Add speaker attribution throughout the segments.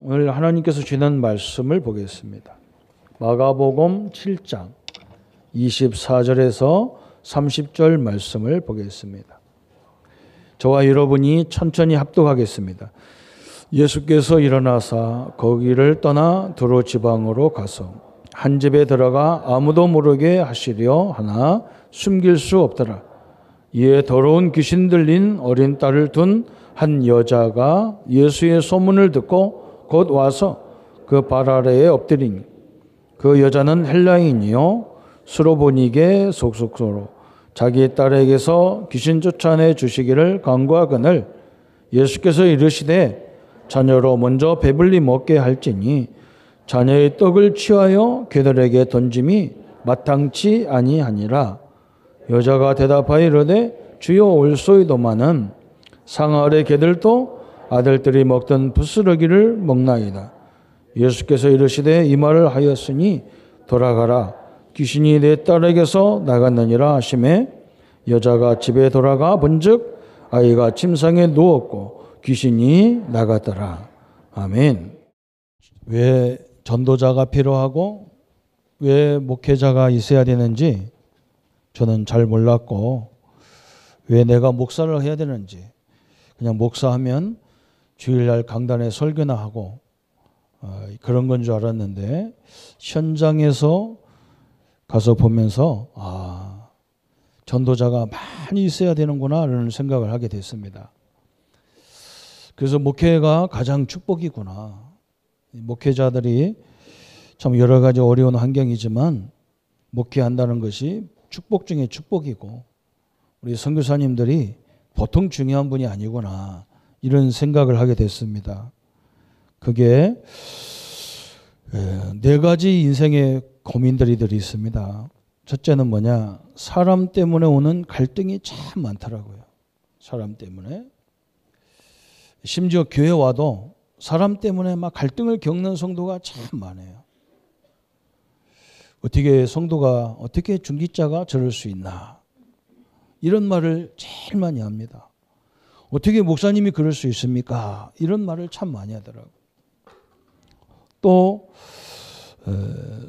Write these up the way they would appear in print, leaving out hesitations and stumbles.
Speaker 1: 오늘 하나님께서 주시는 말씀을 보겠습니다. 마가복음 7장 24절에서 30절 말씀을 보겠습니다. 저와 여러분이 천천히 합독하겠습니다. 예수께서 일어나사 거기를 떠나 두로 지방으로 가서 한 집에 들어가 아무도 모르게 하시려 하나 숨길 수 없더라. 이에 더러운 귀신 들린 어린 딸을 둔 한 여자가 예수의 소문을 듣고 곧 와서 그 발 아래에 엎드리니 그 여자는 헬라인이요 수로보니게 속속소로 자기 딸에게서 귀신 쫓아내 주시기를 간구하거늘 예수께서 이르시되 자녀로 먼저 배불리 먹게 할지니 자녀의 떡을 취하여 개들에게 던짐이 마땅치 아니하니라. 여자가 대답하여 이르되 주여 올소이도마는 상 아래 개들도 아들들이 먹던 부스러기를 먹나이다. 예수께서 이르시되 이 말을 하였으니 돌아가라 귀신이 내 딸에게서 나갔느니라 하시매 여자가 집에 돌아가 본즉 아이가 침상에 누웠고 귀신이 나갔더라. 아멘. 왜 전도자가 필요하고 왜 목회자가 있어야 되는지 저는 잘 몰랐고 왜 내가 목사를 해야 되는지 그냥 목사하면 주일날 강단에 설교나 하고 그런 건 줄 알았는데 현장에서 가서 보면서 전도자가 많이 있어야 되는구나 라는 생각을 하게 됐습니다. 그래서 목회가 가장 축복이구나. 목회자들이 참 여러 가지 어려운 환경이지만 목회한다는 것이 축복 중에 축복이고 우리 선교사님들이 보통 중요한 분이 아니구나 이런 생각을 하게 됐습니다. 그게 네 가지 인생의 고민들이 있습니다. 첫째는 뭐냐? 사람 때문에 오는 갈등이 참 많더라고요. 사람 때문에. 심지어 교회 와도 사람 때문에 막 갈등을 겪는 성도가 참 많아요. 어떻게 성도가 어떻게 중직자가 저럴 수 있나? 이런 말을 제일 많이 합니다. 어떻게 목사님이 그럴 수 있습니까? 이런 말을 참 많이 하더라고요. 또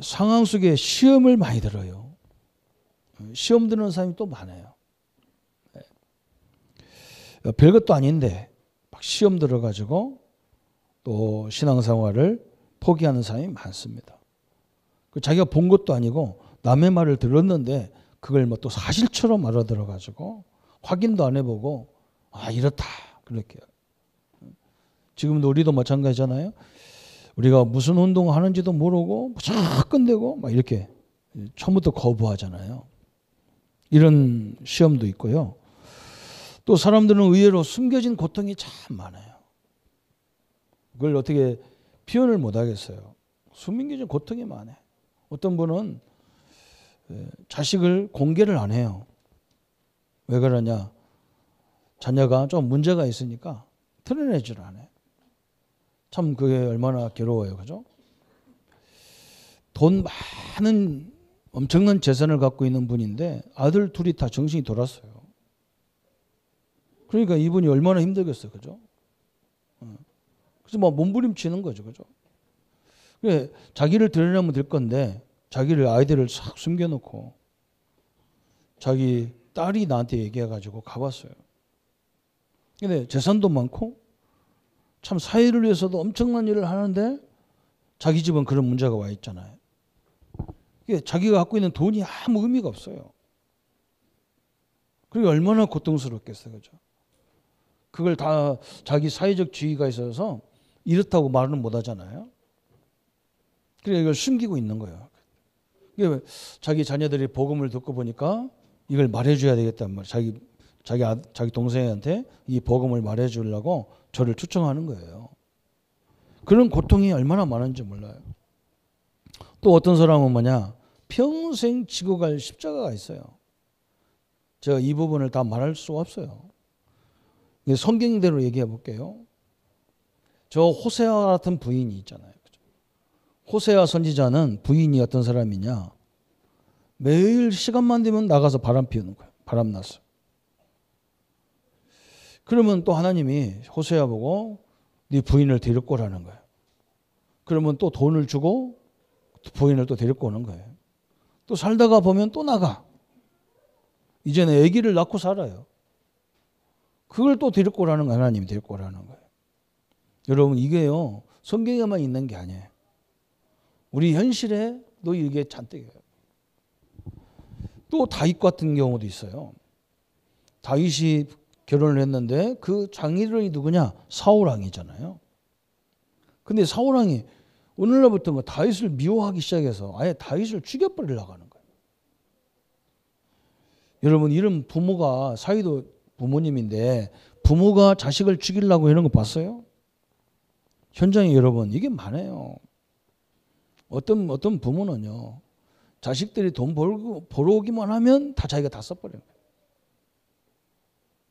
Speaker 1: 상황 속에 시험을 많이 들어요. 시험 드는 사람이 또 많아요. 별것도 아닌데 막 시험 들어가지고 또 신앙생활을 포기하는 사람이 많습니다. 자기가 본 것도 아니고 남의 말을 들었는데 그걸 뭐 또 사실처럼 알아들어가지고 확인도 안 해보고 이렇다 그렇게. 지금도 우리도 마찬가지잖아요. 우리가 무슨 운동 하는지도 모르고 자끈대고 막 이렇게 처음부터 거부하잖아요. 이런 시험도 있고요. 또 사람들은 의외로 숨겨진 고통이 참 많아요. 그걸 어떻게 표현을 못 하겠어요. 숨겨진 고통이 많아요. 어떤 분은 자식을 공개를 안 해요. 왜 그러냐? 자녀가 좀 문제가 있으니까 드러내지를 않아요. 참 그게 얼마나 괴로워요. 그죠? 돈 많은 엄청난 재산을 갖고 있는 분인데 아들 둘이 다 정신이 돌았어요. 그러니까 이분이 얼마나 힘들겠어요. 그죠? 그래서 막 몸부림치는 거죠. 그죠? 그래, 자기를 드러내면 될 건데 자기를 아이들을 싹 숨겨놓고 자기 딸이 나한테 얘기해가지고 가봤어요. 근데 재산도 많고 참 사회를 위해서도 엄청난 일을 하는데 자기 집은 그런 문제가 와 있잖아요. 자기가 갖고 있는 돈이 아무 의미가 없어요. 그게 얼마나 고통스럽겠어요. 그죠? 그걸 다 자기 사회적 지위가 있어서 이렇다고 말은 못 하잖아요. 그래서 이걸 숨기고 있는 거예요. 자기 자녀들이 복음을 듣고 보니까 이걸 말해줘야 되겠단 말이에요. 자기 동생한테 이 복음을 말해주려고 저를 추청하는 거예요. 그런 고통이 얼마나 많은지 몰라요. 또 어떤 사람은 뭐냐? 평생 지고 갈 십자가가 있어요. 제가 이 부분을 다 말할 수가 없어요. 성경대로 얘기해 볼게요. 저 호세아 같은 부인이 있잖아요. 호세아 선지자는 부인이 어떤 사람이냐? 매일 시간만 되면 나가서 바람 피우는 거예요. 바람 났어. 그러면 또 하나님이 호세아 보고 네 부인을 데리고 오라는 거예요. 그러면 또 돈을 주고 부인을 또 데리고 오는 거예요. 또 살다가 보면 또 나가. 이제는 아기를 낳고 살아요. 그걸 또 데리고 오라는 거예요. 하나님이 데리고 오라는 거예요. 여러분 이게요. 성경에만 있는 게 아니에요. 우리 현실에도 이게 잔뜩이에요. 또 다윗 같은 경우도 있어요. 다윗이 결혼을 했는데 그 장인어른이 누구냐? 사울왕이잖아요. 근데 사울왕이 오늘날부터 다윗을 미워하기 시작해서 아예 다윗을 죽여버리려고 하는 거예요. 여러분 이런 부모가 사위도 부모님인데 부모가 자식을 죽이려고 하는 거 봤어요? 현장에 여러분 이게 많아요. 어떤 부모는요. 자식들이 돈 벌어 오기만 하면 다 자기가 다 써버려요.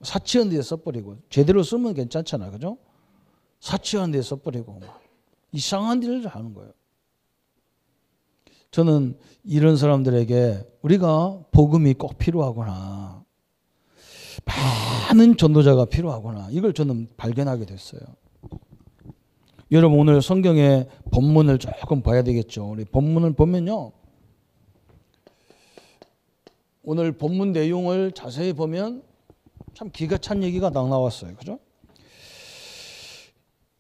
Speaker 1: 사치한 데에 써버리고 제대로 쓰면 괜찮잖아요. 그죠? 사치한 데에 써버리고 막 이상한 일을 하는 거예요. 저는 이런 사람들에게 우리가 복음이 꼭 필요하구나. 많은 전도자가 필요하구나. 이걸 저는 발견하게 됐어요. 여러분 오늘 성경의 본문을 조금 봐야 되겠죠. 우리 본문을 보면요. 오늘 본문 내용을 자세히 보면 참 기가 찬 얘기가 나왔어요. 그죠?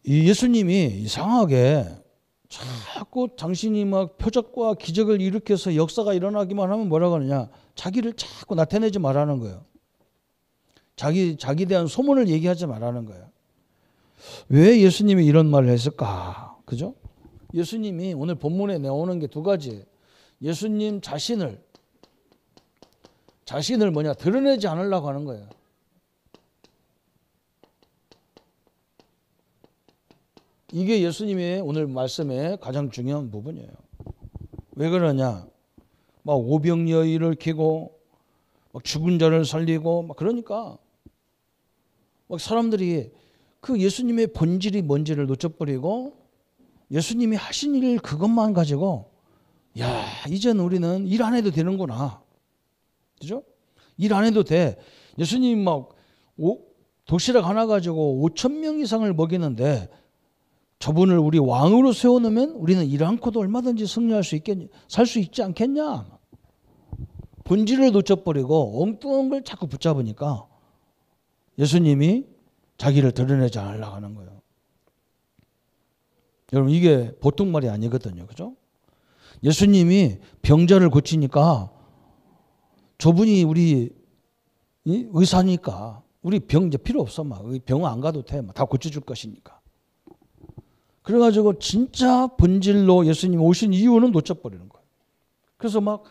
Speaker 1: 이 예수님이 이상하게 자꾸 당신이 막 표적과 기적을 일으켜서 역사가 일어나기만 하면 뭐라고 하느냐. 자기를 자꾸 나타내지 말라는 거예요. 자기 대한 소문을 얘기하지 말라는 거예요. 왜 예수님이 이런 말을 했을까? 그죠? 예수님이 오늘 본문에 나오는 게 두 가지. 예수님 자신을 드러내지 않으려고 하는 거예요. 이게 예수님의 오늘 말씀의 가장 중요한 부분이에요. 왜 그러냐? 막 오병이어를 키고 막 죽은 자를 살리고 막 그러니까 막 사람들이 그 예수님의 본질이 뭔지를 놓쳐버리고 예수님이 하신 일 그것만 가지고 야 이제는 우리는 일 안 해도 되는구나. 그죠? 일 안 해도 돼. 예수님이 막 도시락 하나 가지고 5,000명 이상을 먹이는데 저분을 우리 왕으로 세워놓으면 우리는 일 않고도 얼마든지 승리할 수 있겠냐, 살 수 있지 않겠냐. 본질을 놓쳐버리고 엉뚱한 걸 자꾸 붙잡으니까 예수님이 자기를 드러내지 않으려고 하는 거예요. 여러분 이게 보통 말이 아니거든요. 그죠? 예수님이 병자를 고치니까 저분이 우리 의사니까 우리 병 이제 필요 없어. 막 병원 안 가도 돼. 다 고쳐줄 것이니까. 그래가지고 진짜 본질로 예수님 오신 이유는 놓쳐버리는 거예요. 그래서 막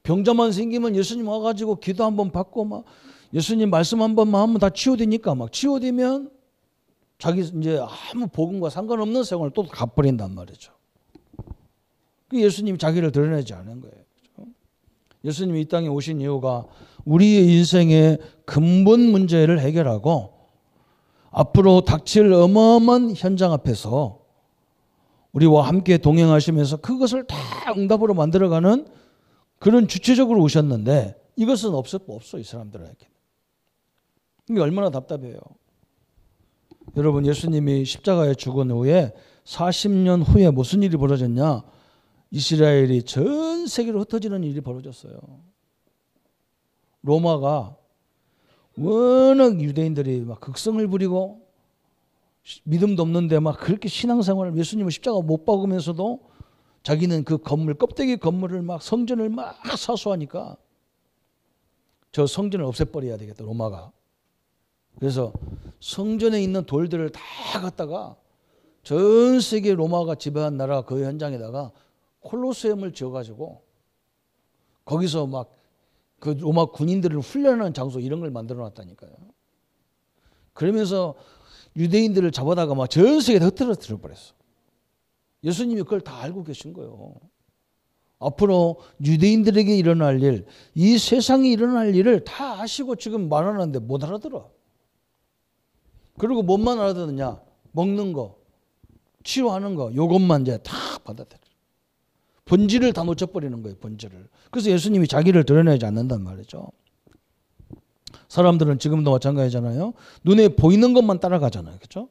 Speaker 1: 병자만 생기면 예수님 와가지고 기도 한번 받고 막 예수님 말씀 한 번만 하면 다 치유되니까 막 치유되면 자기 이제 아무 복음과 상관없는 생활을 또 가버린단 말이죠. 그 예수님이 자기를 드러내지 않은 거예요. 그렇죠? 예수님이 이 땅에 오신 이유가 우리의 인생의 근본 문제를 해결하고 앞으로 닥칠 어마어마한 현장 앞에서 우리와 함께 동행하시면서 그것을 다 응답으로 만들어가는 그런 주체적으로 오셨는데 이것은 없어 이 사람들에게. 이게 얼마나 답답해요. 여러분 예수님이 십자가에 죽은 후에 40년 후에 무슨 일이 벌어졌냐. 이스라엘이 전 세계로 흩어지는 일이 벌어졌어요. 로마가 워낙 유대인들이 막 극성을 부리고 믿음도 없는데 막 그렇게 신앙생활을 예수님을 십자가 못 박으면서도 자기는 그 건물 껍데기 건물을 막 성전을 막 사수하니까 저 성전을 없애버려야 되겠다 로마가. 그래서 성전에 있는 돌들을 다 갖다가 전 세계 로마가 지배한 나라 그 현장에다가 콜로세움을 지어가지고 거기서 막 그 로마 군인들을 훈련하는 장소 이런 걸 만들어 놨다니까요. 그러면서 유대인들을 잡아다가 막 전 세계에 흩어뜨려 버렸어. 예수님이 그걸 다 알고 계신 거예요. 앞으로 유대인들에게 일어날 일, 이 세상에 일어날 일을 다 아시고 지금 말하는데 못 알아들어. 그리고 뭔만 알아듣느냐? 먹는 거, 치료하는 거, 요것만 이제 다 받아들여. 본질을 다 놓쳐버리는 거예요. 본질을. 그래서 예수님이 자기를 드러내지 않는단 말이죠. 사람들은 지금도 마찬가지잖아요. 눈에 보이는 것만 따라가잖아요. 그렇죠?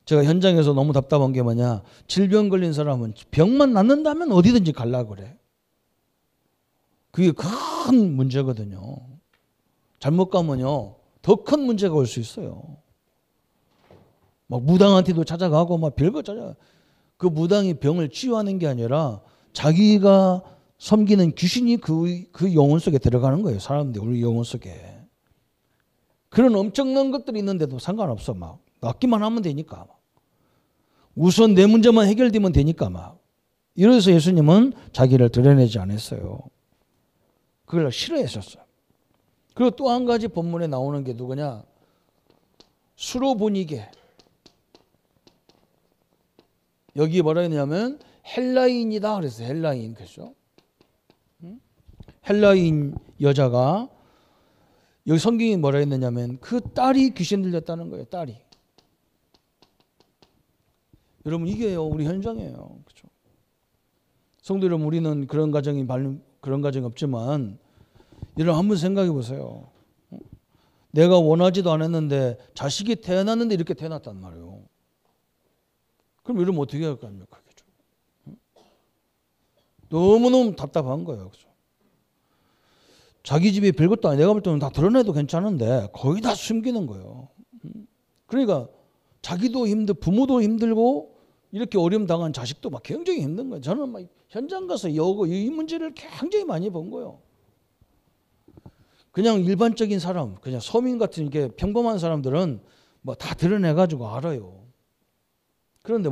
Speaker 1: 제가 현장에서 너무 답답한 게 뭐냐, 질병 걸린 사람은 병만 낫는다면 어디든지 가려고 그래. 그게 큰 문제거든요. 잘못 가면요 더 큰 문제가 올 수 있어요. 막 무당한테도 찾아가고 막 별거 찾아. 그 무당이 병을 치유하는 게 아니라 자기가 섬기는 귀신이 그 영혼 속에 들어가는 거예요. 사람들 우리 영혼 속에. 그런 엄청난 것들이 있는데도 상관없어. 막 낫기만 하면 되니까. 우선 내 문제만 해결되면 되니까 막. 이래서 예수님은 자기를 드러내지 않았어요. 그걸 싫어했었어요. 그리고 또 한 가지 본문에 나오는 게 누구냐? 수로보니게. 여기 뭐라 했냐면 헬라인이다 그랬어요. 헬라인. 그렇죠? 헬라인 여자가 여기 성경이 뭐라 했느냐면 그 딸이 귀신 들렸다는 거예요. 딸이. 여러분 이게요 우리 현장이에요. 그렇죠? 성도 여러분 우리는 그런 가정이 없지만 여러분 한번 생각해 보세요. 내가 원하지도 않았는데 자식이 태어났는데 이렇게 태어났단 말이에요. 그럼 이러면 어떻게 할 거 아닙니까? 그렇죠? 너무너무 답답한 거예요. 그렇죠? 자기 집이 별것도 아니고 내가 볼 때는 다 드러내도 괜찮은데 거의 다 숨기는 거예요. 그러니까 자기도 부모도 힘들고 이렇게 어려움 당한 자식도 막 굉장히 힘든 거예요. 저는 막 현장 가서 이 문제를 굉장히 많이 본 거예요. 그냥 일반적인 사람, 그냥 서민 같은 게 평범한 사람들은 뭐 다 드러내가지고 알아요. 그런데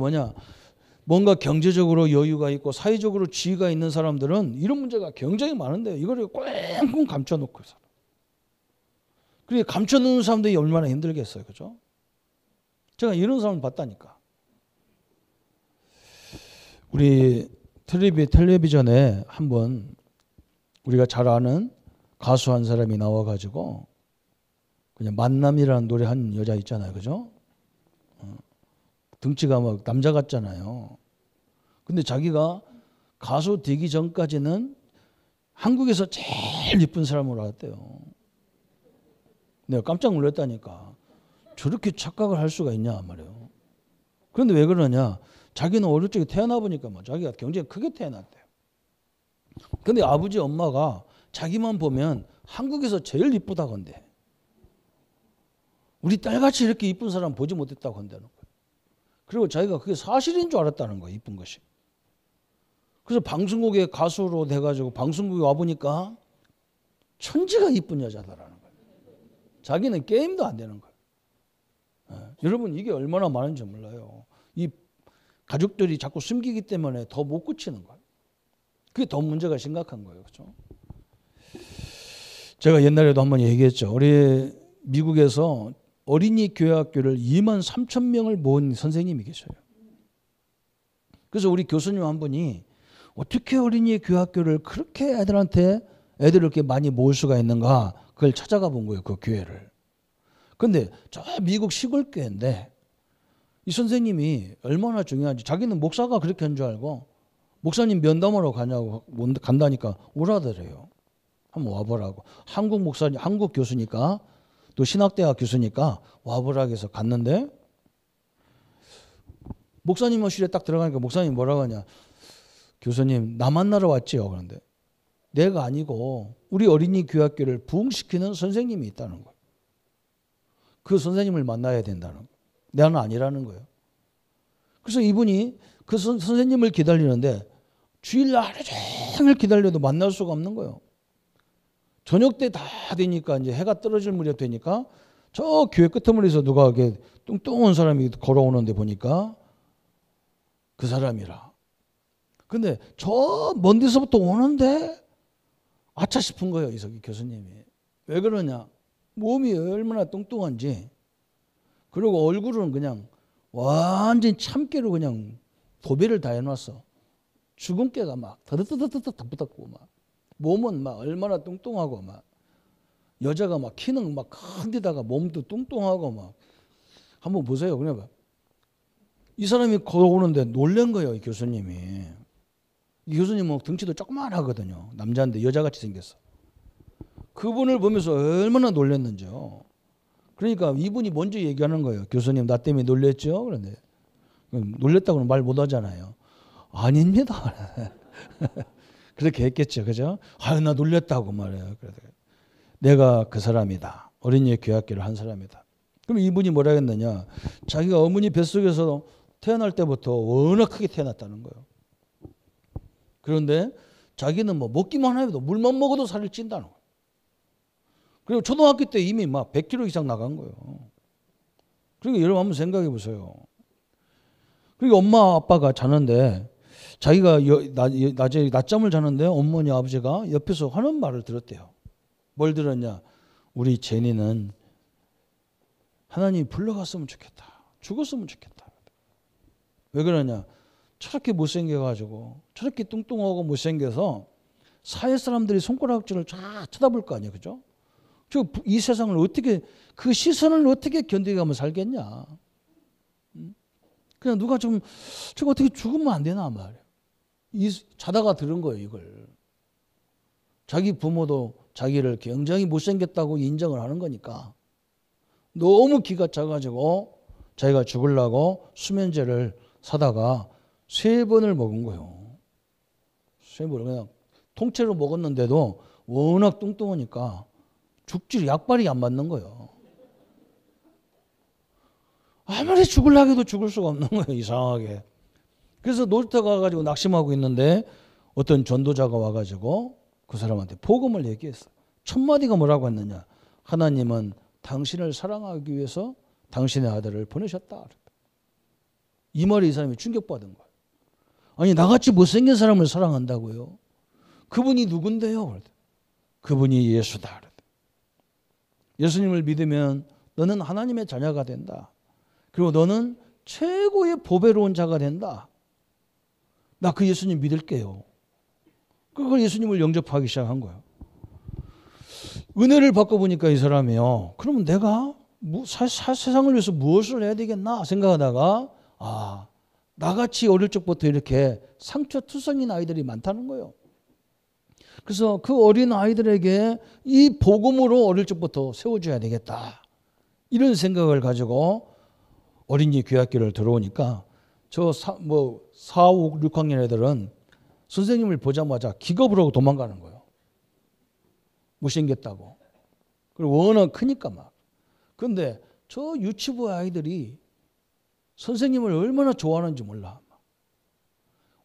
Speaker 1: 뭔가 경제적으로 여유가 있고 사회적으로 지위가 있는 사람들은 이런 문제가 굉장히 많은데 이거를 꽁꽁 감춰놓고 살아. 그게 감춰놓는 사람들이 얼마나 힘들겠어요. 그죠? 제가 이런 사람 봤다니까. 우리 텔레비전에 한번 우리가 잘 아는 가수 한 사람이 나와가지고 그냥 만남이라는 노래 한 여자 있잖아요. 그죠? 등치가 막 남자 같잖아요. 근데 자기가 가수 되기 전까지는 한국에서 제일 예쁜 사람으로 알았대요. 내가 깜짝 놀랐다니까. 저렇게 착각을 할 수가 있냐 말이에요. 그런데 왜 그러냐? 자기는 어릴 적에 태어나 보니까 자기가 굉장히 크게 태어났대요. 근데 아버지 엄마가 자기만 보면 한국에서 제일 이쁘다고 한대. 우리 딸같이 이렇게 이쁜 사람 보지 못했다고 한다는 거예요. 그리고 자기가 그게 사실인 줄 알았다는 거예요. 이쁜 것이. 그래서 방송국에 가수로 돼가지고 방송국에 와보니까 천지가 이쁜 여자다라는 거예요. 자기는 게임도 안 되는 거예요. 여러분 이게 얼마나 많은지 몰라요. 이 가족들이 자꾸 숨기기 때문에 더 못 고치는 거예요. 그게 더 문제가 심각한 거예요. 그렇죠? 제가 옛날에도 한번 얘기했죠. 우리 미국에서 어린이 교회학교를 2만 3천 명을 모은 선생님이 계셔요. 그래서 우리 교수님 한 분이 어떻게 어린이 교회학교를 그렇게 애들을 이렇게 많이 모을 수가 있는가 그걸 찾아가 본 거예요. 그 교회를. 그런데 저 미국 시골 교회인데 이 선생님이 얼마나 중요한지 자기는 목사가 그렇게 한 줄 알고 목사님 면담하러 간다니까 오라더래요. 한번 와보라고. 한국 교수니까 또 신학대학 교수니까 와보라고 해서 갔는데 목사님 호실에 딱 들어가니까 목사님 뭐라고 하냐. 교수님 나 만나러 왔지요. 그런데 내가 아니고 우리 어린이 교회학교를 부흥시키는 선생님이 있다는 거예요. 그 선생님을 만나야 된다는 거예요. 나는 아니라는 거예요. 그래서 이분이 그 선생님을 기다리는데 주일날 하루 종일 기다려도 만날 수가 없는 거예요. 저녁 때 다 되니까 이제 해가 떨어질 무렵 되니까 저 교회 끄트머리에서 누가 이렇게 뚱뚱한 사람이 걸어오는데 보니까 그 사람이라. 근데 저 먼 데서부터 오는데 아차 싶은 거예요. 이석기 교수님이. 왜 그러냐. 몸이 얼마나 뚱뚱한지 그리고 얼굴은 그냥 완전 참깨로 그냥 도배를 다 해놨어. 주근깨가 막 더덕더덕더덕 붙었고 막 몸은 막 얼마나 뚱뚱하고 막 여자가 막 키는 막 큰 데다가 몸도 뚱뚱하고 막 한번 보세요. 그냥 이 사람이 걸어오는데 놀란 거예요. 이 교수님이. 이 교수님은 덩치도 조그만하거든요. 남자인데 여자같이 생겼어. 그분을 보면서 얼마나 놀랐는지요. 그러니까 이분이 먼저 얘기하는 거예요. 교수님 나 때문에 놀랬죠? 그런데 놀랬다고는 말 못하잖아요. 아닙니다. 그렇게 했겠죠. 그죠? 아유, 나 놀랬다고 말해요. 내가 그 사람이다. 어린이의 교학기를 한 사람이다. 그럼 이분이 뭐라 했느냐? 자기가 어머니 뱃속에서 태어날 때부터 워낙 크게 태어났다는 거예요. 그런데 자기는 뭐 먹기만 해도 물만 먹어도 살을 찐다는 거예요. 그리고 초등학교 때 이미 막 100kg 이상 나간 거예요. 그러니까 여러분 한번 생각해 보세요. 그리고 엄마 아빠가 자는데 자기가 낮에 낮잠을 자는데 어머니 아버지가 옆에서 하는 말을 들었대요. 뭘 들었냐? 우리 제니는 하나님이 불러갔으면 좋겠다. 죽었으면 좋겠다. 왜 그러냐? 저렇게 못생겨가지고 저렇게 뚱뚱하고 못생겨서 사회 사람들이 손가락질을 쫙 쳐다볼 거 아니에요. 그죠? 이 세상을 어떻게, 그 시선을 어떻게 견디가면 살겠냐. 그냥 누가 좀 저거 어떻게 죽으면 안 되나 말이에요. 자다가 들은 거예요. 이걸. 자기 부모도 자기를 굉장히 못생겼다고 인정을 하는 거니까 너무 기가 차가지고 자기가 죽으려고 수면제를 사다가 3번을 먹은 거예요. 3번을 그냥 통째로 먹었는데도 워낙 뚱뚱하니까 죽지 약발이 안 맞는 거예요. 아무리 죽으려고 해도 죽을 수가 없는 거예요. 이상하게. 그래서 놀이터 가가지고 낙심하고 있는데 어떤 전도자가 와가지고 그 사람한테 복음을 얘기했어. 첫 마디가 뭐라고 했느냐? 하나님은 당신을 사랑하기 위해서 당신의 아들을 보내셨다. 이 말에 이 사람이 충격받은 거예요. 아니 나같이 못생긴 사람을 사랑한다고요? 그분이 누군데요? 그분이 예수다. 예수님을 믿으면 너는 하나님의 자녀가 된다. 그리고 너는 최고의 보배로운 자가 된다. 나 그 예수님 믿을게요. 그걸 예수님을 영접하기 시작한 거예요. 은혜를 받고 보니까 이 사람이요. 그러면 내가 세상을 위해서 무엇을 해야 되겠나 생각하다가 나같이 어릴 적부터 이렇게 상처투성인 아이들이 많다는 거예요. 그래서 그 어린 아이들에게 이 복음으로 어릴 적부터 세워줘야 되겠다. 이런 생각을 가지고 어린이 교학교를 들어오니까 저 4, 5, 6학년 애들은 선생님을 보자마자 기겁을 하고 도망가는 거예요. 못생겼다고. 그리고 워낙 크니까 막. 그런데 저 유치부 아이들이 선생님을 얼마나 좋아하는지 몰라.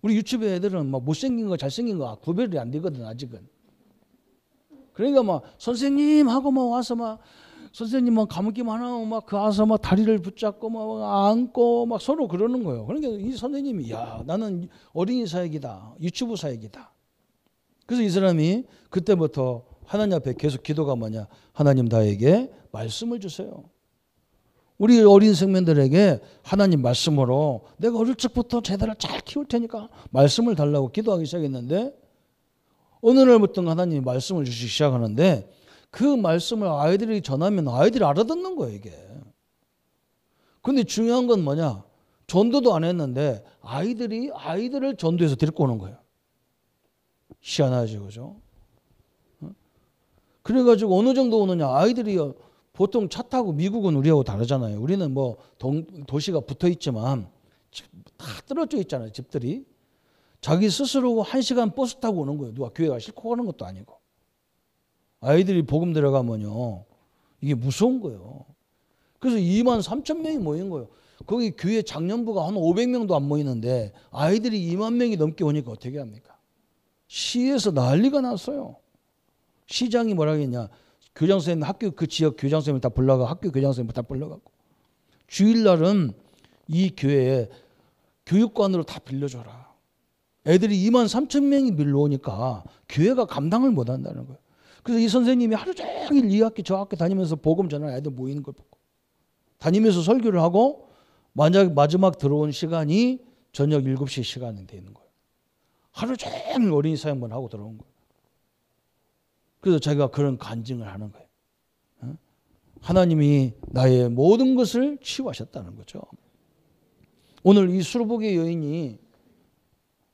Speaker 1: 우리 유치부 애들은 막 못생긴 거 잘생긴 거 구별이 안 되거든 아직은. 그러니까 막 선생님 하고 막 와서 막 선생님 막 감기만 하면 막 그 와서 막 다리를 붙잡고 막 안고 막 서로 그러는 거예요. 그러니까 이 선생님이 야 나는 어린이 사역이다. 유치부 사역이다. 그래서 이 사람이 그때부터 하나님 앞에 계속 기도가 뭐냐. 하나님 나에게 말씀을 주세요. 우리 어린 생명들에게 하나님 말씀으로 내가 어릴 적부터 제대로 잘 키울 테니까 말씀을 달라고 기도하기 시작했는데 어느 날부터 하나님이 말씀을 주시기 시작하는데 그 말씀을 아이들이 전하면 아이들이 알아듣는 거예요 이게. 그런데 중요한 건 뭐냐. 전도도 안 했는데 아이들을 전도해서 데리고 오는 거예요. 희한하지 그죠. 그래가지고 어느 정도 오느냐. 아이들이 보통 차 타고 미국은 우리하고 다르잖아요. 우리는 뭐 도시가 붙어 있지만 다 떨어져 있잖아요. 집들이. 자기 스스로 1시간 버스 타고 오는 거예요. 누가 교회가 싣고 가는 것도 아니고. 아이들이 복음 들어가면요. 이게 무서운 거예요. 그래서 23,000명이 모인 거예요. 거기 교회 장년부가 한 500명도 안 모이는데 아이들이 2만 명이 넘게 오니까 어떻게 합니까? 시에서 난리가 났어요. 시장이 뭐라 했냐. 교장선생님 학교 그 지역 교장선생님 다 불러가 학교 교장선생님 다 불러갖고 주일날은 이 교회에 교육관으로 다 빌려줘라. 애들이 23,000명이 밀려오니까 교회가 감당을 못한다는 거예요. 그래서 이 선생님이 하루 종일 이 학교 저 학교 다니면서 복음 전하는 애들 모이는 걸 보고 다니면서 설교를 하고 마지막 들어온 시간이 저녁 7시 시간이 되는 거예요. 하루 종일 어린이 사역만 하고 들어온 거예요. 그래서 자기가 그런 간증을 하는 거예요. 하나님이 나의 모든 것을 치유하셨다는 거죠. 오늘 이 수르복의 여인이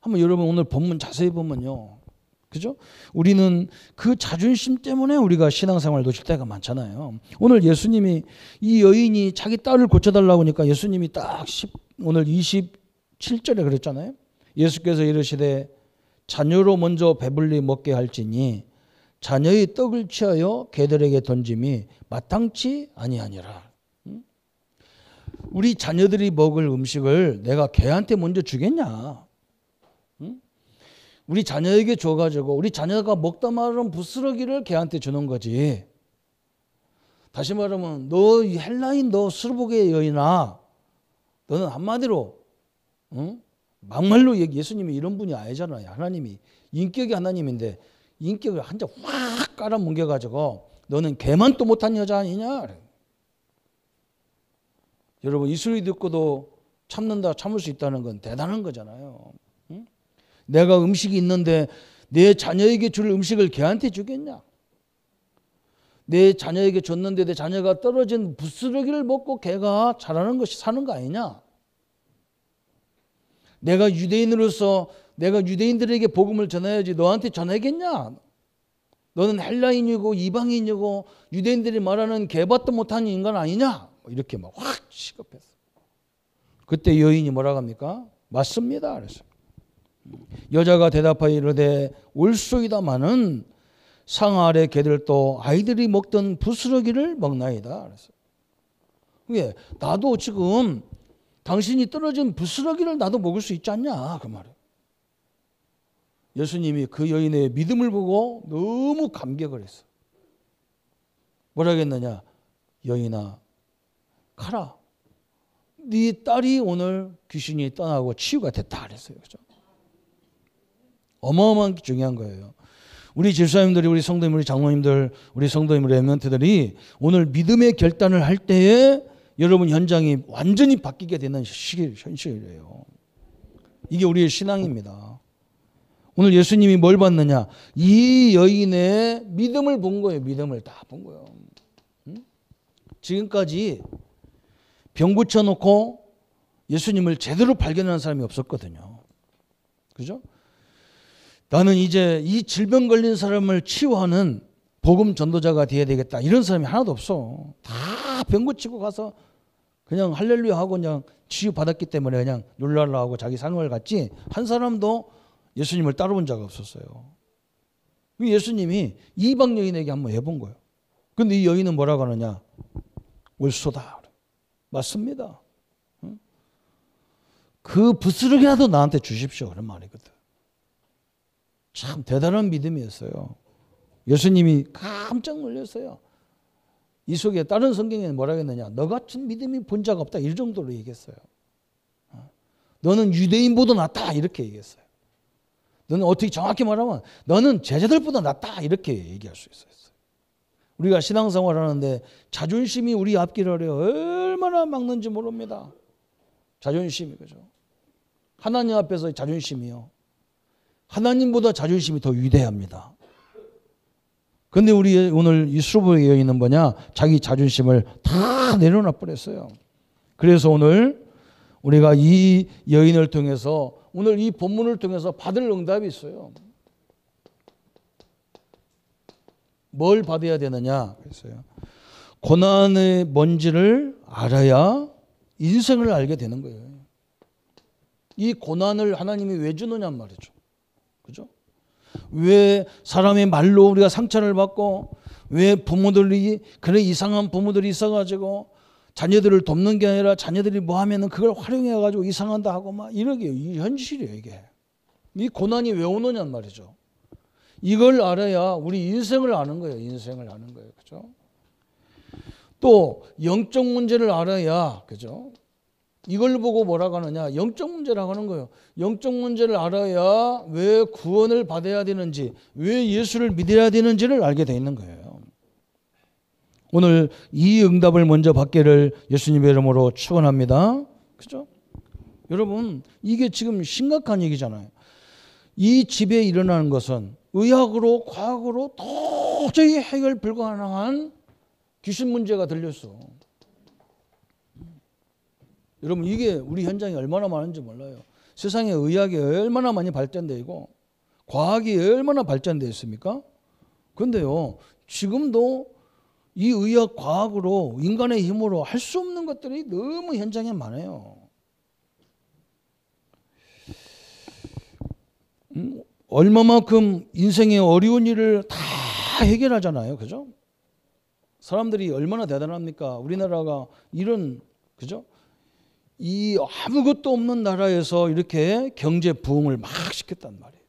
Speaker 1: 한번 여러분 오늘 본문 자세히 보면요. 그죠? 우리는 그 자존심 때문에 우리가 신앙생활을 놓칠 때가 많잖아요. 오늘 예수님이 이 여인이 자기 딸을 고쳐달라고 하니까 예수님이 딱 오늘 27절에 그랬잖아요. 예수께서 이르시되 자녀로 먼저 배불리 먹게 할지니 자녀의 떡을 취하여 개들에게 던짐이 마땅치 아니하니라. 우리 자녀들이 먹을 음식을 내가 개한테 먼저 주겠냐? 우리 자녀에게 줘가지고 우리 자녀가 먹다 말은 부스러기를 걔한테 주는 거지. 다시 말하면 너 헬라인 너 수르보게 여인아, 너는 한마디로 막말로 예수님이 이런 분이 아니잖아요. 하나님이 인격이 하나님인데 인격을 한 장 확 깔아뭉개가지고 너는 개만 또 못한 여자 아니냐. 여러분 이 소리 듣고도 참는다 참을 수 있다는 건 대단한 거잖아요. 내가 음식이 있는데 내 자녀에게 줄 음식을 걔한테 주겠냐? 내 자녀에게 줬는데 내 자녀가 떨어진 부스러기를 먹고 걔가 자라는 것이 사는 거 아니냐? 내가 유대인으로서 내가 유대인들에게 복음을 전해야지 너한테 전하겠냐? 너는 헬라인이고 이방인이고 유대인들이 말하는 개밭도 못하는 인간 아니냐? 이렇게 막 확 시급했어. 그때 여인이 뭐라고 합니까? 맞습니다. 그랬어요. 여자가 대답하여 이르되 옳소이다마는 상 아래 개들도 아이들이 먹던 부스러기를 먹나이다. 그랬어요. 왜? 나도 지금 당신이 떨어진 부스러기를 나도 먹을 수 있지 않냐 그 말이에요. 예수님이 그 여인의 믿음을 보고 너무 감격을 했어. 뭐라 했느냐? 여인아 가라. 네 딸이 오늘 귀신이 떠나고 치유가 됐다 그랬어요. 그죠? 어마어마한 게 중요한 거예요. 우리 집사님들이 우리 성도님 우리 장로님들 우리 성도님 우리 엠멘트들이 오늘 믿음의 결단을 할 때에 여러분 현장이 완전히 바뀌게 되는 현실이에요. 이게 우리의 신앙입니다. 오늘 예수님이 뭘 봤느냐? 이 여인의 믿음을 본 거예요. 믿음을 다 본 거예요. 지금까지 병 고쳐놓고 예수님을 제대로 발견하는 사람이 없었거든요. 그죠? 나는 이제 이 질병 걸린 사람을 치유하는 복음 전도자가 되어야 되겠다. 이런 사람이 하나도 없어. 다 병 고치고 가서 그냥 할렐루야 하고 그냥 치유 받았기 때문에 그냥 놀랄라 하고 자기 삶을 갔지 한 사람도 예수님을 따라온 자가 없었어요. 예수님이 이방 여인에게 한번 해본 거예요. 근데 이 여인은 뭐라고 하느냐? 옳소다. 맞습니다. 그 부스러기라도 나한테 주십시오. 그런 말이거든. 참 대단한 믿음이었어요. 예수님이 깜짝 놀랐어요. 이 속에 다른 성경에는 뭐라고 했느냐? 너 같은 믿음이 본 자가 없다. 이 정도로 얘기했어요. 너는 유대인보다 낫다. 이렇게 얘기했어요. 너는 어떻게 정확히 말하면 너는 제자들보다 낫다. 이렇게 얘기할 수 있어요. 우리가 신앙생활 하는데 자존심이 우리 앞길을 얼마나 막는지 모릅니다. 자존심이 그죠? 하나님 앞에서 자존심이요. 하나님보다 자존심이 더 위대합니다. 그런데 우리 오늘 이 수르보게 여인은 뭐냐? 자기 자존심을 다 내려놔 버렸어요. 그래서 오늘 우리가 이 여인을 통해서 오늘 이 본문을 통해서 받을 응답이 있어요. 뭘 받아야 되느냐? 그랬어요. 고난의 뭔지를 알아야 인생을 알게 되는 거예요. 이 고난을 하나님이 왜 주느냐 말이죠. 그죠? 왜 사람의 말로 우리가 상처를 받고 왜 부모들이 그런 이상한 부모들이 있어가지고 자녀들을 돕는 게 아니라 자녀들이 뭐 하면은 그걸 활용해가지고 이상한다 하고 막 이러게요. 이 현실이에요, 이게. 이 고난이 왜 오느냐 말이죠. 이걸 알아야 우리 인생을 아는 거예요. 인생을 아는 거예요. 그죠? 또 영적 문제를 알아야 그죠? 이걸 보고 뭐라고 하느냐? 영적 문제라고 하는 거예요. 영적 문제를 알아야 왜 구원을 받아야 되는지, 왜 예수를 믿어야 되는지를 알게 돼 있는 거예요. 오늘 이 응답을 먼저 받기를 예수님의 이름으로 축원합니다. 그죠? 여러분, 이게 지금 심각한 얘기잖아요. 이 집에 일어나는 것은 의학으로 과학으로 도저히 해결 불가능한 귀신 문제가 들렸어. 여러분 이게 우리 현장에 얼마나 많은지 몰라요. 세상에 의학이 얼마나 많이 발전되고 과학이 얼마나 발전되어 있습니까? 근데요, 지금도 이 의학 과학으로 인간의 힘으로 할 수 없는 것들이 너무 현장에 많아요. 얼마만큼 인생의 어려운 일을 다 해결하잖아요. 그죠? 사람들이 얼마나 대단합니까? 우리나라가 이런, 그죠? 이 아무것도 없는 나라에서 이렇게 경제 부흥을 막 시켰단 말이에요.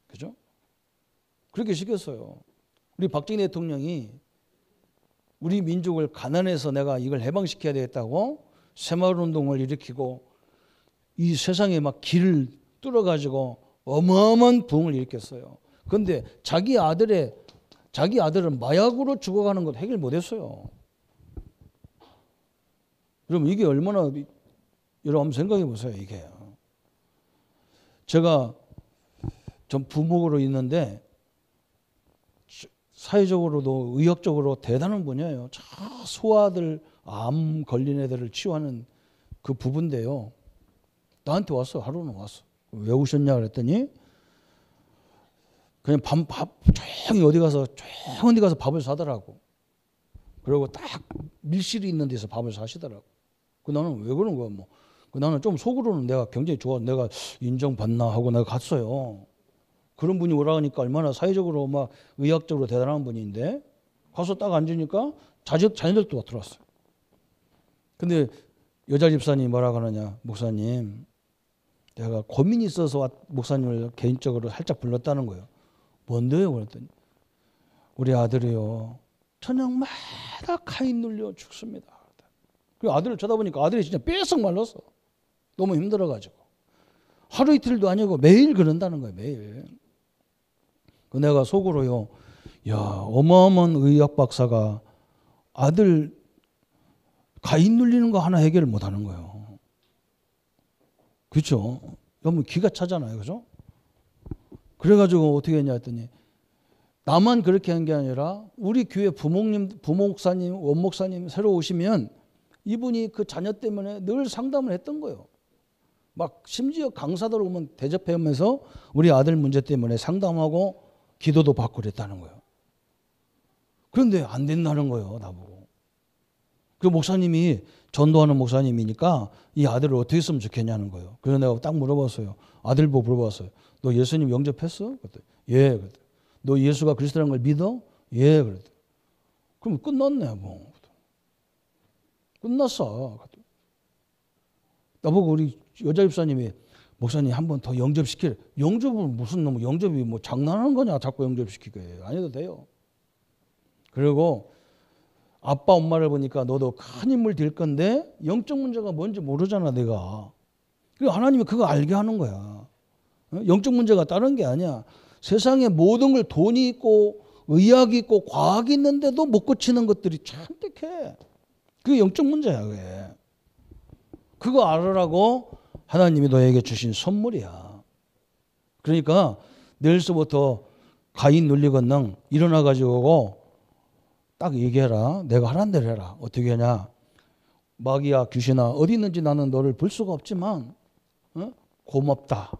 Speaker 1: 그죠? 그렇게 시켰어요. 우리 박정희 대통령이 우리 민족을 가난해서 내가 이걸 해방시켜야 되겠다고 새마을운동을 일으키고 이 세상에 막 길을 뚫어가지고 어마어마한 부흥을 일으켰어요. 그런데 자기 아들은 마약으로 죽어가는 것 해결 못했어요. 그럼 이게 얼마나, 여러분 한번 생각해 보세요. 이게 제가 전 부목으로 있는데 사회적으로도 의학적으로 대단한 분이에요. 소아들 암 걸린 애들을 치유하는 그 부부인데요. 나한테 왔어. 하루는 왔어. 왜 오셨냐 그랬더니 그냥 밥 조용히 어디 가서 밥을 사더라고. 그리고 딱 밀실이 있는 데서 밥을 사시더라고. 그 나는 왜 그런 거야 뭐. 그 나는 좀 속으로는 내가 굉장히 좋아. 내가 인정받나 하고 내가 갔어요. 그런 분이 오라니까 얼마나 사회적으로 막 의학적으로 대단한 분인데 가서 딱 앉으니까 자녀들도 들어왔어요. 근데 여자 집사님이 뭐라고 하느냐. 목사님, 내가 고민이 있어서 목사님을 개인적으로 살짝 불렀다는 거예요. 뭔데요? 그랬더니 우리 아들이요, 저녁마다 카인 눌려 죽습니다. 그 아들을 쳐다보니까 아들이 진짜 삐쩍 말랐어. 너무 힘들어가지고. 하루 이틀도 아니고 매일 그런다는 거예요. 매일. 그 내가 속으로요, 야, 어마어마한 의학 박사가 아들 가인 눌리는 거 하나 해결을 못하는 거예요. 그렇죠? 너무 기가 차잖아요. 그죠? 그래가지고 어떻게 했냐 했더니 나만 그렇게 한 게 아니라 우리 교회 부목사님, 원목사님 새로 오시면 이분이 그 자녀 때문에 늘 상담을 했던 거예요. 막 심지어 강사들 오면 대접하면서 우리 아들 문제 때문에 상담하고 기도도 받고 그랬다는 거예요. 그런데 안 된다는 거예요. 나보고. 그 목사님이 전도하는 목사님이니까 이 아들을 어떻게 했으면 좋겠냐는 거예요. 그래서 내가 딱 물어봤어요. 아들 보고 물어봤어요. 너 예수님 영접했어? 그랬더니 예. 그랬더니 너 예수가 그리스도라는 걸 믿어? 예. 그랬더니 그럼 끝났네 뭐. 끝났어. 나보고 우리 여자 집사님이 목사님 한 번 더 영접시키래. 영접은 무슨 놈 영접이 뭐 장난하는 거냐 자꾸 영접시키게. 안 해도 돼요. 그리고 아빠 엄마를 보니까 너도 큰 인물 될 건데 영적 문제가 뭔지 모르잖아 내가. 그리고 하나님이 그거 알게 하는 거야. 영적 문제가 다른 게 아니야. 세상에 모든 걸 돈이 있고 의학이 있고 과학이 있는데도 못 고치는 것들이 잔뜩해. 그게 영적 문제야. 그게. 그거 알으라고 하나님이 너에게 주신 선물이야. 그러니까 내일서부터 가인 눌리건능 일어나가지고 딱 얘기해라. 내가 하라는 대로 해라. 어떻게 하냐. 마귀야 귀신아 어디 있는지 나는 너를 볼 수가 없지만 고맙다.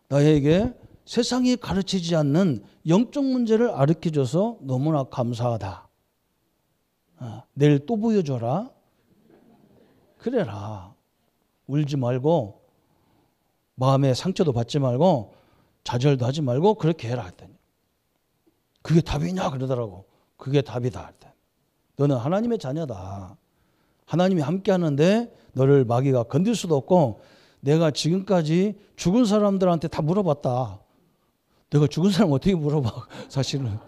Speaker 1: 나에게 세상이 가르치지 않는 영적 문제를 가르쳐줘서 너무나 감사하다. 내일 또 보여줘라. 그래라. 울지 말고 마음에 상처도 받지 말고 좌절도 하지 말고 그렇게 해라 했더니 그게 답이냐 그러더라고. 그게 답이다. 너는 하나님의 자녀다. 하나님이 함께 하는데 너를 마귀가 건들 수도 없고 내가 지금까지 죽은 사람들한테 다 물어봤다. 내가 죽은 사람 어떻게 물어봐. 사실은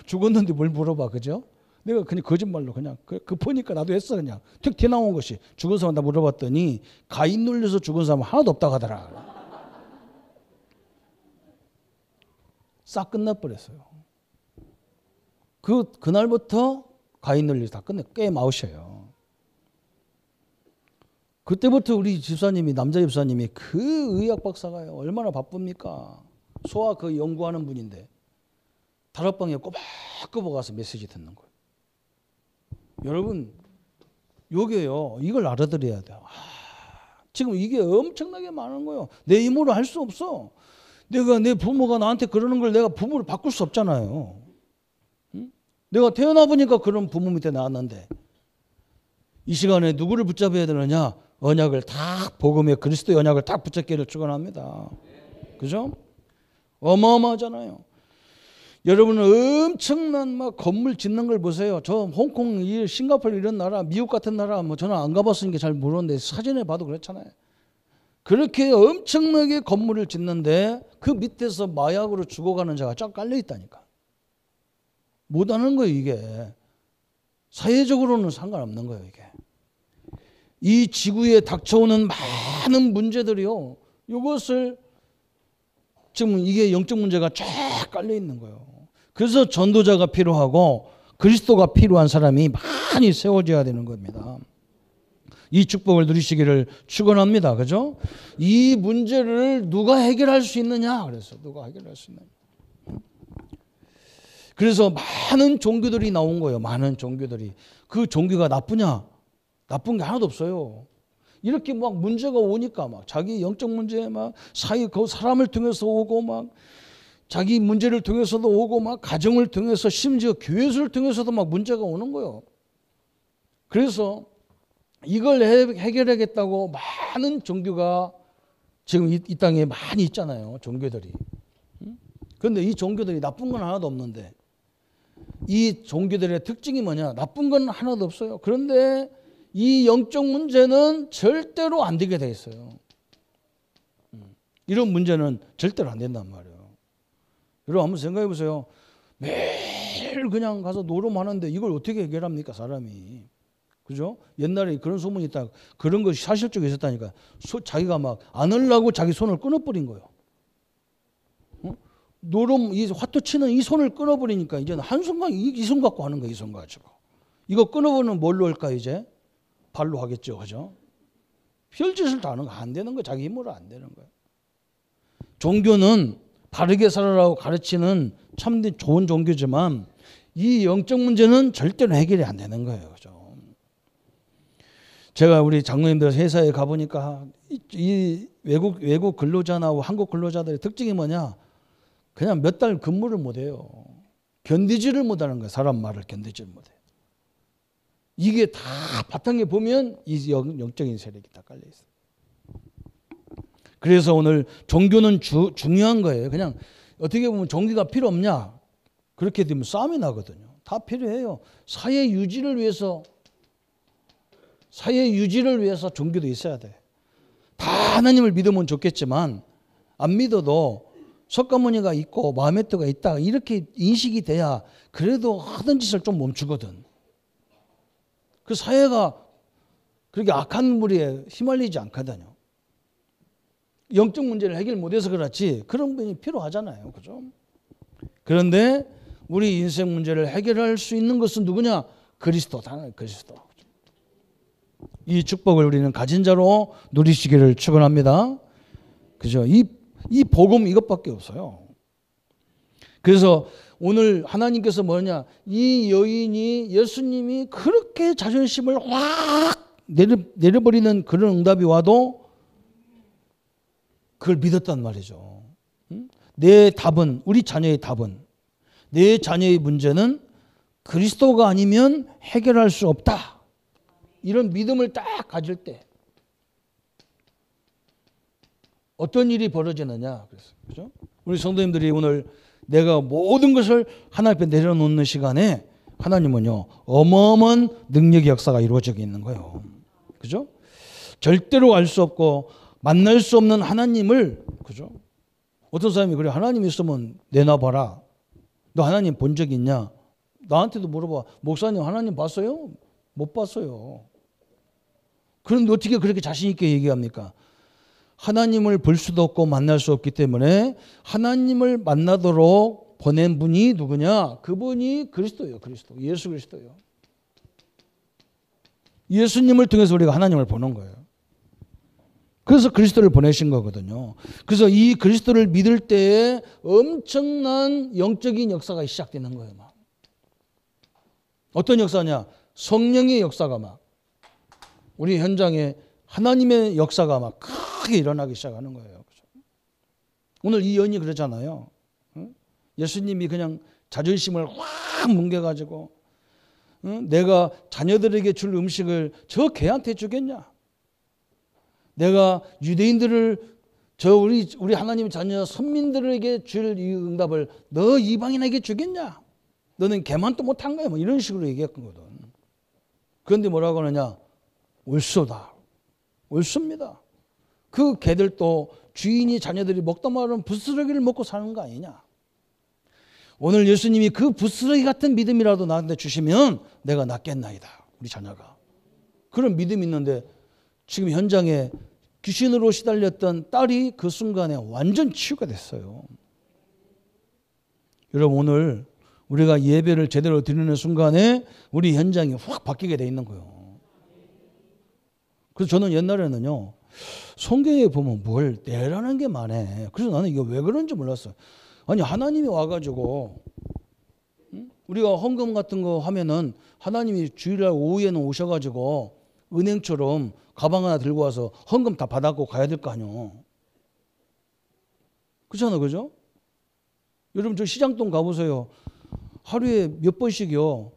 Speaker 1: 죽었는데 뭘 물어봐. 그죠? 내가 그냥 거짓말로 그냥 급하니까 나도 했어. 그냥 툭 튀어나온 것이 죽은 사람 다 물어봤더니 가인 눌려서 죽은 사람 하나도 없다고 하더라. 싹 끝나버렸어요. 그날부터 가인 눌려서 다 게임 아웃이에요. 그때부터 우리 집사님이 남자 집사님이 그 의학 박사가 얼마나 바쁩니까? 소아 그 연구하는 분인데 다락방에 꼬박꼬박 가서 메시지 듣는 거예요. 여러분 요게요. 이걸 알아들어야 돼요. 지금 이게 엄청나게 많은 거예요. 내 힘으로 할 수 없어. 내가 내 부모가 나한테 그러는 걸 내가 부모를 바꿀 수 없잖아요. 응? 내가 태어나 보니까 그런 부모 밑에 나왔는데 이 시간에 누구를 붙잡아야 되느냐? 언약을 딱 복음의 그리스도의 언약을 딱 붙잡기를 축원합니다. 그죠? 어마어마하잖아요. 여러분은 엄청난 막 건물 짓는 걸 보세요. 저 홍콩, 싱가포르 이런 나라, 미국 같은 나라 뭐 저는 안 가봤으니까 잘 모르는데 사진에 봐도 그렇잖아요. 그렇게 엄청나게 건물을 짓는데 그 밑에서 마약으로 죽어가는 자가 쫙 깔려 있다니까. 못하는 거예요 이게. 사회적으로는 상관없는 거예요 이게. 이 지구에 닥쳐오는 많은 문제들이요. 이것을 지금 이게 영적 문제가 쫙 깔려 있는 거예요. 그래서 전도자가 필요하고 그리스도가 필요한 사람이 많이 세워져야 되는 겁니다. 이 축복을 누리시기를 축원합니다. 그죠? 이 문제를 누가 해결할 수 있느냐? 그래서 누가 해결할 수 있느냐? 그래서 많은 종교들이 나온 거예요. 많은 종교들이. 그 종교가 나쁘냐? 나쁜 게 하나도 없어요. 이렇게 막 문제가 오니까 막 자기 영적 문제 막 그 사람을 통해서 오고 막 자기 문제를 통해서도 오고 막 가정을 통해서 심지어 교회를 통해서도 막 문제가 오는 거예요. 그래서 이걸 해결하겠다고 많은 종교가 지금 이 땅에 많이 있잖아요. 종교들이. 그런데 이 종교들이 나쁜 건 하나도 없는데 이 종교들의 특징이 뭐냐? 나쁜 건 하나도 없어요. 그런데 이 영적 문제는 절대로 안 되게 돼 있어요. 이런 문제는 절대로 안 된단 말이에요. 여러분 한번 생각해 보세요. 매일 그냥 가서 노름하는데 이걸 어떻게 해결합니까 사람이. 그죠? 옛날에 그런 소문이 있다. 그런 것이 사실적으로 있었다니까. 자기가 막 안 하려고 자기 손을 끊어버린 거예요. 노름, 이 화투 치는 이 손을 끊어버리니까 이제는 한순간 이 손 갖고 하는 거예요. 이 손 가지고. 이거 끊어버리면 뭘로 할까 이제? 발로 하겠죠. 그죠? 별짓을 다 하는 거 안 되는 거예요. 자기 힘으로 안 되는 거예요. 종교는 바르게 살아라고 가르치는 참된 좋은 종교지만 이 영적 문제는 절대로 해결이 안 되는 거예요. 그죠? 제가 우리 장로님들 회사에 가보니까 이 외국 근로자나 한국 근로자들의 특징이 뭐냐? 그냥 몇 달 근무를 못해요. 견디지를 못하는 거예요. 사람 말을 견디지를 못해요. 이게 다 바탕에 보면 이 영적인 세력이 다 깔려 있어요. 그래서 오늘 종교는 중요한 거예요. 그냥 어떻게 보면 종교가 필요 없냐? 그렇게 되면 싸움이 나거든요. 다 필요해요. 사회 유지를 위해서 종교도 있어야 돼. 다 하나님을 믿으면 좋겠지만 안 믿어도 석가모니가 있고 마호메트가 있다 이렇게 인식이 돼야 그래도 하던 짓을 좀 멈추거든. 그 사회가 그렇게 악한 물에 휘말리지 않거든요. 영적 문제를 해결 못해서 그렇지 그런 분이 필요하잖아요. 그죠? 그런데 우리 인생 문제를 해결할 수 있는 것은 누구냐? 그리스도다. 그리스도. 이 축복을 우리는 가진 자로 누리시기를 축원합니다. 그죠? 이 복음 이것밖에 없어요. 그래서 오늘 하나님께서 뭐냐? 이 여인이 예수님이 그렇게 자존심을 확 내려버리는 그런 응답이 와도 그걸 믿었단 말이죠. 내 답은, 우리 자녀의 답은, 내 자녀의 문제는 그리스도가 아니면 해결할 수 없다. 이런 믿음을 딱 가질 때 어떤 일이 벌어지느냐. 그죠? 우리 성도님들이 오늘 내가 모든 것을 하나님 앞에 내려놓는 시간에 하나님은요, 어마어마한 능력의 역사가 이루어져 있는 거예요. 그죠? 절대로 알 수 없고 만날 수 없는 하나님을, 그죠? 어떤 사람이 그래, 하나님 있으면 내놔봐라. 너 하나님 본 적 있냐? 나한테도 물어봐. 목사님 하나님 봤어요? 못 봤어요. 그런데 어떻게 그렇게 자신 있게 얘기합니까? 하나님을 볼 수도 없고 만날 수 없기 때문에 하나님을 만나도록 보낸 분이 누구냐? 그분이 그리스도예요. 그리스도. 예수 그리스도예요. 예수님을 통해서 우리가 하나님을 보는 거예요. 그래서 그리스도를 보내신 거거든요. 그래서 이 그리스도를 믿을 때에 엄청난 영적인 역사가 시작되는 거예요. 막. 어떤 역사냐? 성령의 역사가 막 우리 현장에 하나님의 역사가 막 크게 일어나기 시작하는 거예요. 오늘 이 여인이 그러잖아요. 예수님이 그냥 자존심을 확 뭉개가지고 내가 자녀들에게 줄 음식을 저 개한테 주겠냐? 내가 유대인들을 우리 하나님 자녀 선민들에게 줄 이 응답을 너 이방인에게 주겠냐? 너는 개만도 못한 거야. 뭐 이런 식으로 얘기했거든. 그런데 뭐라고 하느냐? 옳소다. 옳습니다. 그 개들도 주인이 자녀들이 먹다 말은 부스러기를 먹고 사는 거 아니냐? 오늘 예수님이 그 부스러기 같은 믿음이라도 나한테 주시면 내가 낫겠나이다. 우리 자녀가. 그런 믿음이 있는데 지금 현장에 귀신으로 시달렸던 딸이 그 순간에 완전 치유가 됐어요. 여러분 오늘 우리가 예배를 제대로 드리는 순간에 우리 현장이 확 바뀌게 돼 있는 거예요. 그래서 저는 옛날에는요. 성경에 보면 뭘 내라는 게 많아. 그래서 나는 이거 왜 그런지 몰랐어요. 아니 하나님이 와가지고 우리가 헌금 같은 거 하면은 하나님이 주일날 오후에는 오셔가지고 은행처럼 가방 하나 들고 와서 헌금 다 받았고 가야 될 거 아니요. 그렇잖아요. 그죠? 여러분 저 시장동 가보세요. 하루에 몇 번씩요.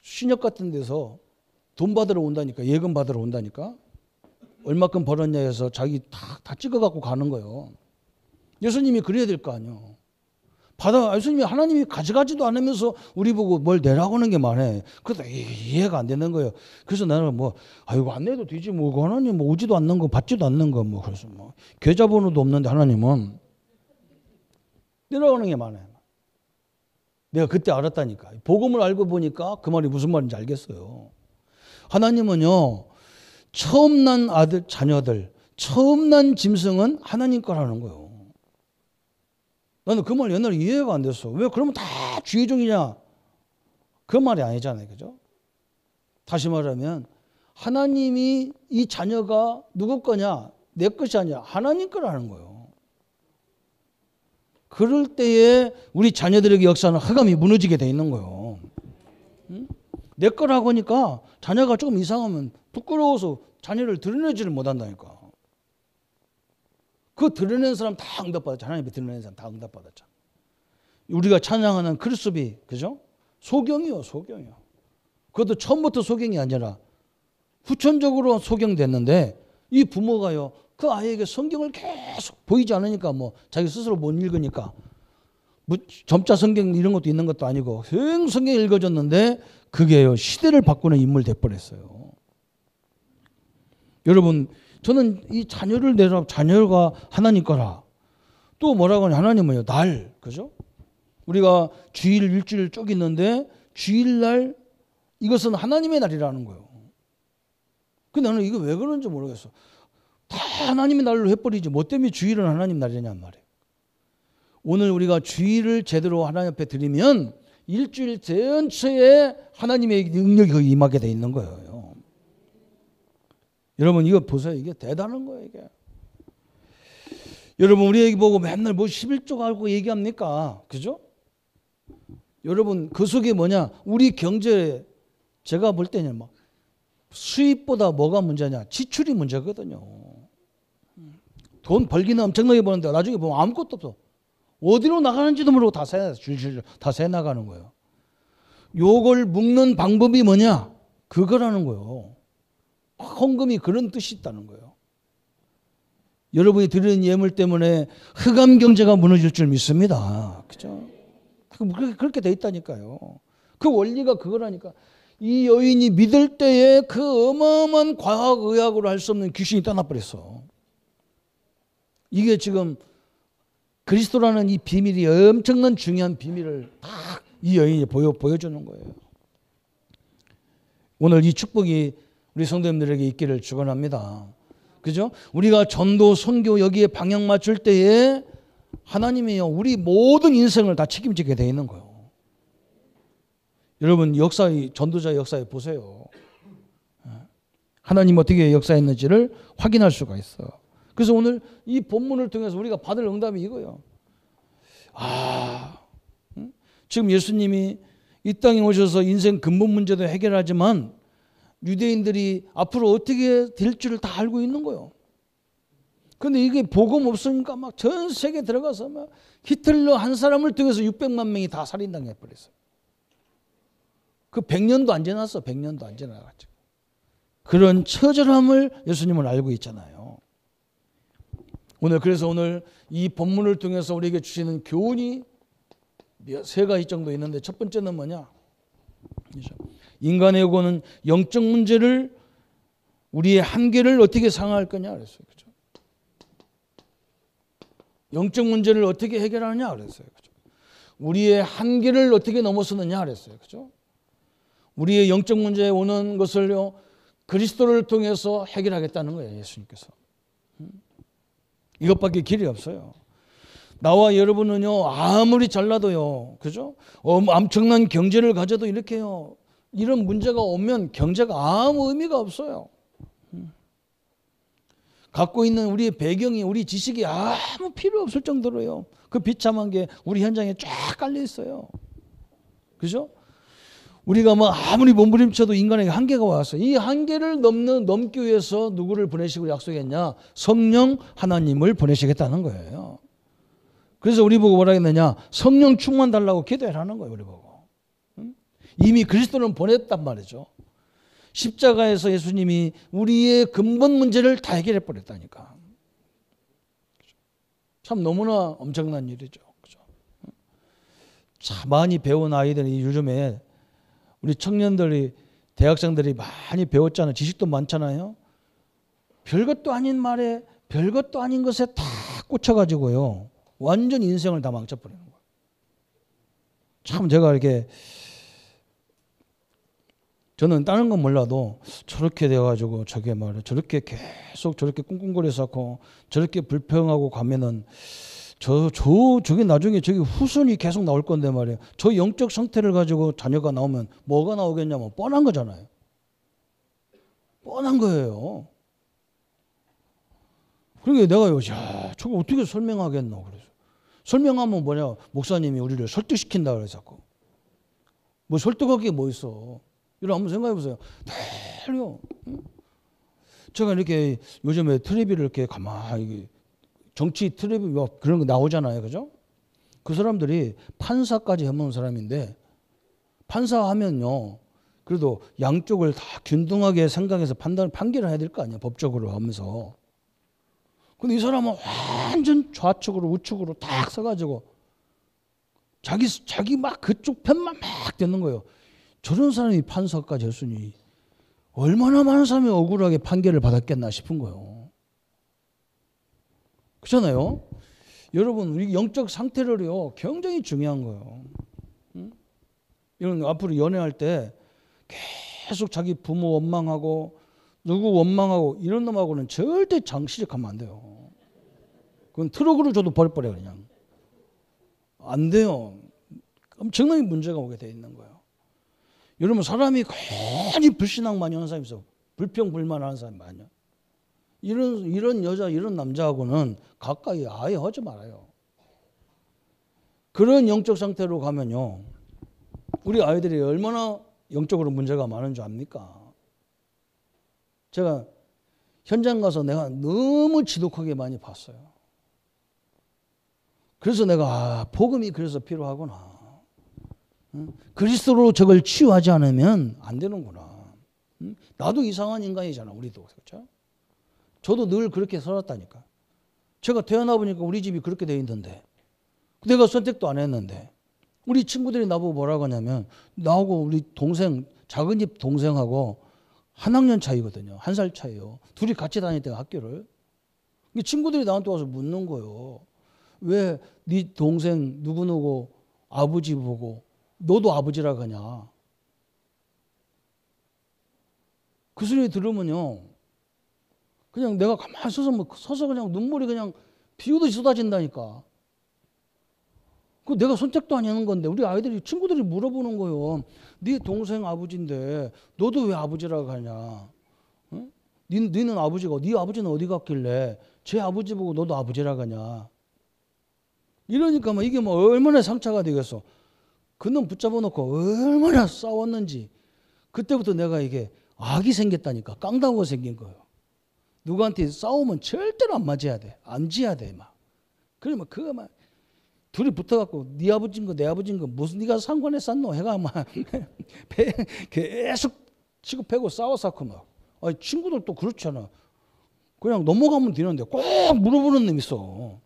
Speaker 1: 신협 같은 데서 돈 받으러 온다니까. 예금 받으러 온다니까. 얼마큼 벌었냐 해서 자기 다 찍어갖고 가는 거예요. 예수님이 그래야 될 거 아니요. 예수님이 하나님이 가져가지도 않으면서 우리 보고 뭘 내라고 하는 게 많아. 그러다 이해가 안 되는 거예요. 그래서 나는 이거 안 내도 되지 뭐. 하나님 오지도 않는 거 받지도 않는 거 뭐. 그래서 계좌번호도 없는데 하나님은 내라고 하는 게 많아요. 내가 그때 알았다니까. 복음을 알고 보니까 그 말이 무슨 말인지 알겠어요. 하나님은요. 처음 난 자녀들, 처음 난 짐승은 하나님 거라는 거예요. 나는 그 말 옛날에 이해가 안 됐어. 왜 그러면 다 주의 종이냐? 그 말이 아니잖아요. 그죠? 다시 말하면 하나님이 이 자녀가 누구 거냐? 내 것이 아니라 하나님 거라는 거예요. 그럴 때에 우리 자녀들에게 역사는 흑암이 무너지게 돼 있는 거예요. 응? 내 거라고 하니까 자녀가 조금 이상하면 부끄러워서 자녀를 드러내지를 못한다니까. 그 드러내는 사람 다 응답받았죠. 하나님 앞에 드러내는 사람 다 응답받았죠. 우리가 찬양하는 크리스비, 그죠? 소경이요, 소경이요. 그것도 처음부터 소경이 아니라 후천적으로 소경됐는데 이 부모가요, 그 아이에게 성경을 계속 보이지 않으니까 자기 스스로 못 읽으니까 점자 성경 이런 것도 있는 것도 아니고 성경 읽어줬는데 그게요, 시대를 바꾸는 인물 돼버렸어요. 여러분, 저는 이 자녀를 내라, 자녀가 하나님 거라. 또 뭐라고 하냐, 하나님은요, 날, 그죠? 우리가 주일, 일주일 쭉 있는데 주일날 이것은 하나님의 날이라는 거예요. 근데 나는 이거 왜 그런지 모르겠어. 다 하나님의 날로 해버리지. 뭐 때문에 주일은 하나님 날이냔 말이에요. 오늘 우리가 주일을 제대로 하나님 앞에 드리면 일주일 전체에 하나님의 능력이 거기 임하게 돼 있는 거예요. 여러분 이거 보세요. 이게 대단한 거예요. 이게. 여러분 우리에게 보고 맨날 11조 알고 얘기합니까? 그죠? 여러분 그 속에 뭐냐? 우리 경제 제가 볼 때는 수입보다 뭐가 문제냐? 지출이 문제거든요. 돈 벌기는 엄청나게 버는데 나중에 보면 아무것도 없어. 어디로 나가는지도 모르고 다 새 나가는 거예요. 요걸 묶는 방법이 뭐냐? 그거라는 거예요. 헌금이 그런 뜻이 있다는 거예요. 여러분이 드리는 예물 때문에 흑암 경제가 무너질 줄 믿습니다. 그죠? 그렇게 돼 있다니까요. 그 원리가 그거라니까. 이 여인이 믿을 때에 그 어마어마한 과학의학으로 할 수 없는 귀신이 떠나버렸어. 이게 지금 그리스도라는 이 비밀이 엄청난 중요한 비밀을 딱 이 여인이 보여주는 거예요. 오늘 이 축복이 우리 성도님들에게 있기를 축원합니다. 그죠? 우리가 전도, 선교 여기에 방향 맞출 때에 하나님이요 우리 모든 인생을 다 책임지게 돼 있는 거예요. 여러분 전도자 역사에 보세요. 하나님 어떻게 역사했는지를 확인할 수가 있어. 그래서 오늘 이 본문을 통해서 우리가 받을 응답이 이거예요. 지금 예수님이 이 땅에 오셔서 인생 근본 문제도 해결하지만 유대인들이 앞으로 어떻게 될 줄을 다 알고 있는 거예요. 근데 이게 복음 없으니까 막 전 세계 들어가서 막 히틀러 한 사람을 통해서 600만 명이 다 살인당해 버렸어요. 그 100년도 안 지났어. 100년도 안 지나가지고. 그런 처절함을 예수님은 알고 있잖아요. 그래서 오늘 이 본문을 통해서 우리에게 주시는 교훈이 세 가지 정도 있는데, 첫 번째는 뭐냐? 인간의 요구는 영적 문제를, 우리의 한계를 어떻게 상할 거냐 그랬어요. 그죠? 영적 문제를 어떻게 해결하느냐 그랬어요. 그죠? 우리의 한계를 어떻게 넘어서느냐 그랬어요. 그죠? 우리의 영적 문제에 오는 것을요, 그리스도를 통해서 해결하겠다는 거예요. 예수님께서. 이것밖에 길이 없어요. 나와 여러분은요, 아무리 잘나도요, 그죠? 엄청난 경제를 가져도 이렇게요, 이런 문제가 오면 경제가 아무 의미가 없어요. 갖고 있는 우리의 배경이, 우리 지식이 아무 필요 없을 정도로요, 그 비참한 게 우리 현장에 쫙 깔려 있어요. 그죠? 우리가 뭐 아무리 몸부림쳐도 인간에게 한계가 왔어요. 이 한계를 넘기 위해서 누구를 보내시고 약속했냐? 성령 하나님을 보내시겠다는 거예요. 그래서 우리 보고 뭐라 했느냐? 성령 충만 달라고 기도하라는 거예요. 우리 보고. 이미 그리스도는 보냈단 말이죠. 십자가에서 예수님이 우리의 근본 문제를 다 해결해 버렸다니까. 참 너무나 엄청난 일이죠. 그죠? 참 많이 배운 아이들이 요즘에, 우리 청년들이, 대학생들이 많이 배웠잖아요. 지식도 많잖아요. 별것도 아닌 말에, 별것도 아닌 것에 다 꽂혀가지고요, 완전 인생을 다 망쳐버리는 거예요. 참 제가 이렇게, 저는 다른 건 몰라도 저렇게 돼가지고 저게 말이야, 저렇게 계속 저렇게 꿍꿍거려서 저렇게 불평하고 가면은 저게 나중에 저기 후손이 계속 나올 건데 말이에요. 저 영적 상태를 가지고 자녀가 나오면 뭐가 나오겠냐면 뻔한 거잖아요. 뻔한 거예요. 그러니까 내가 야, 저거 어떻게 설명하겠노? 그래서 설명하면 뭐냐, 목사님이 우리를 설득시킨다 그래서 뭐 설득할 게 뭐 있어? 이런 한번 생각해 보세요. 달려. 제가 이렇게 요즘에 텔레비를 이렇게 가만히, 정치 텔레비 뭐 그런 거 나오잖아요. 그죠? 그 사람들이 판사까지 해먹는 사람인데, 판사하면요, 그래도 양쪽을 다 균등하게 생각해서 판결을 해야 될 거 아니에요. 법적으로 하면서. 근데 이 사람은 완전 좌측으로 우측으로 딱 서가지고 자기 막 그쪽 편만 막 듣는 거예요. 저런 사람이 판사까지 했으니 얼마나 많은 사람이 억울하게 판결을 받았겠나 싶은 거예요. 그렇잖아요? 여러분, 우리 영적 상태를요, 굉장히 중요한 거예요. 이런 앞으로 연애할 때 계속 자기 부모 원망하고 누구 원망하고 이런 놈하고는 절대 시작하면 안 돼요. 그건 트럭으로 줘도 버려버려요. 그냥 안 돼요. 엄청나게 문제가 오게 돼 있는 거예요. 여러분, 사람이 괜히 불신앙 많이 하는 사람이 있어. 불평불만하는 사람이 많아요. 이런 여자, 이런 남자하고는 가까이 아예 하지 말아요. 그런 영적 상태로 가면요, 우리 아이들이 얼마나 영적으로 문제가 많은 줄 압니까? 제가 현장 가서 내가 너무 지독하게 많이 봤어요. 그래서 내가 복음이 그래서 필요하구나. 그리스도로 저걸 치유하지 않으면 안 되는구나. 나도 이상한 인간이잖아. 우리도. 그렇죠? 저도 늘 그렇게 살았다니까. 제가 태어나 보니까 우리 집이 그렇게 돼 있는데, 내가 선택도 안 했는데, 우리 친구들이 나보고 뭐라고 하냐면, 나하고 우리 동생, 작은 집 동생하고 한 학년 차이거든요. 1살 차이요. 둘이 같이 다닐 때가 학교를. 친구들이 나한테 와서 묻는 거예요. 왜 네 동생 누구누구 아버지 보고 너도 아버지라고 하냐. 그 소리 들으면요, 그냥 내가 가만히 서서 그냥 눈물이 그냥 비오듯이 쏟아진다니까. 그 내가 선택도 안 하는 건데 우리 아이들이, 친구들이 물어보는 거예요. 네 동생 아버지인데 너도 왜 아버지라고 하냐. 응? 너는 아버지가, 네 아버지는 어디 갔길래 제 아버지 보고 너도 아버지라고 하냐. 이러니까 막 이게 뭐 얼마나 상처가 되겠어. 그놈 붙잡아 놓고 얼마나 싸웠는지. 그때부터 내가 이게 악이 생겼다니까. 깡다구가 생긴 거예요. 누구한테 싸우면 절대로 안 맞아야 돼. 안 지어야 돼. 막. 그러면 그거 막 둘이 붙어갖고 네 아버지인 거 내 아버지인 거 무슨 네가 상관에 쌌노 해가 막 계속 치고 패고 싸워싸고 막. 아니, 친구들도 그렇잖아. 그냥 넘어가면 되는데 꼭 물어보는 놈 있어.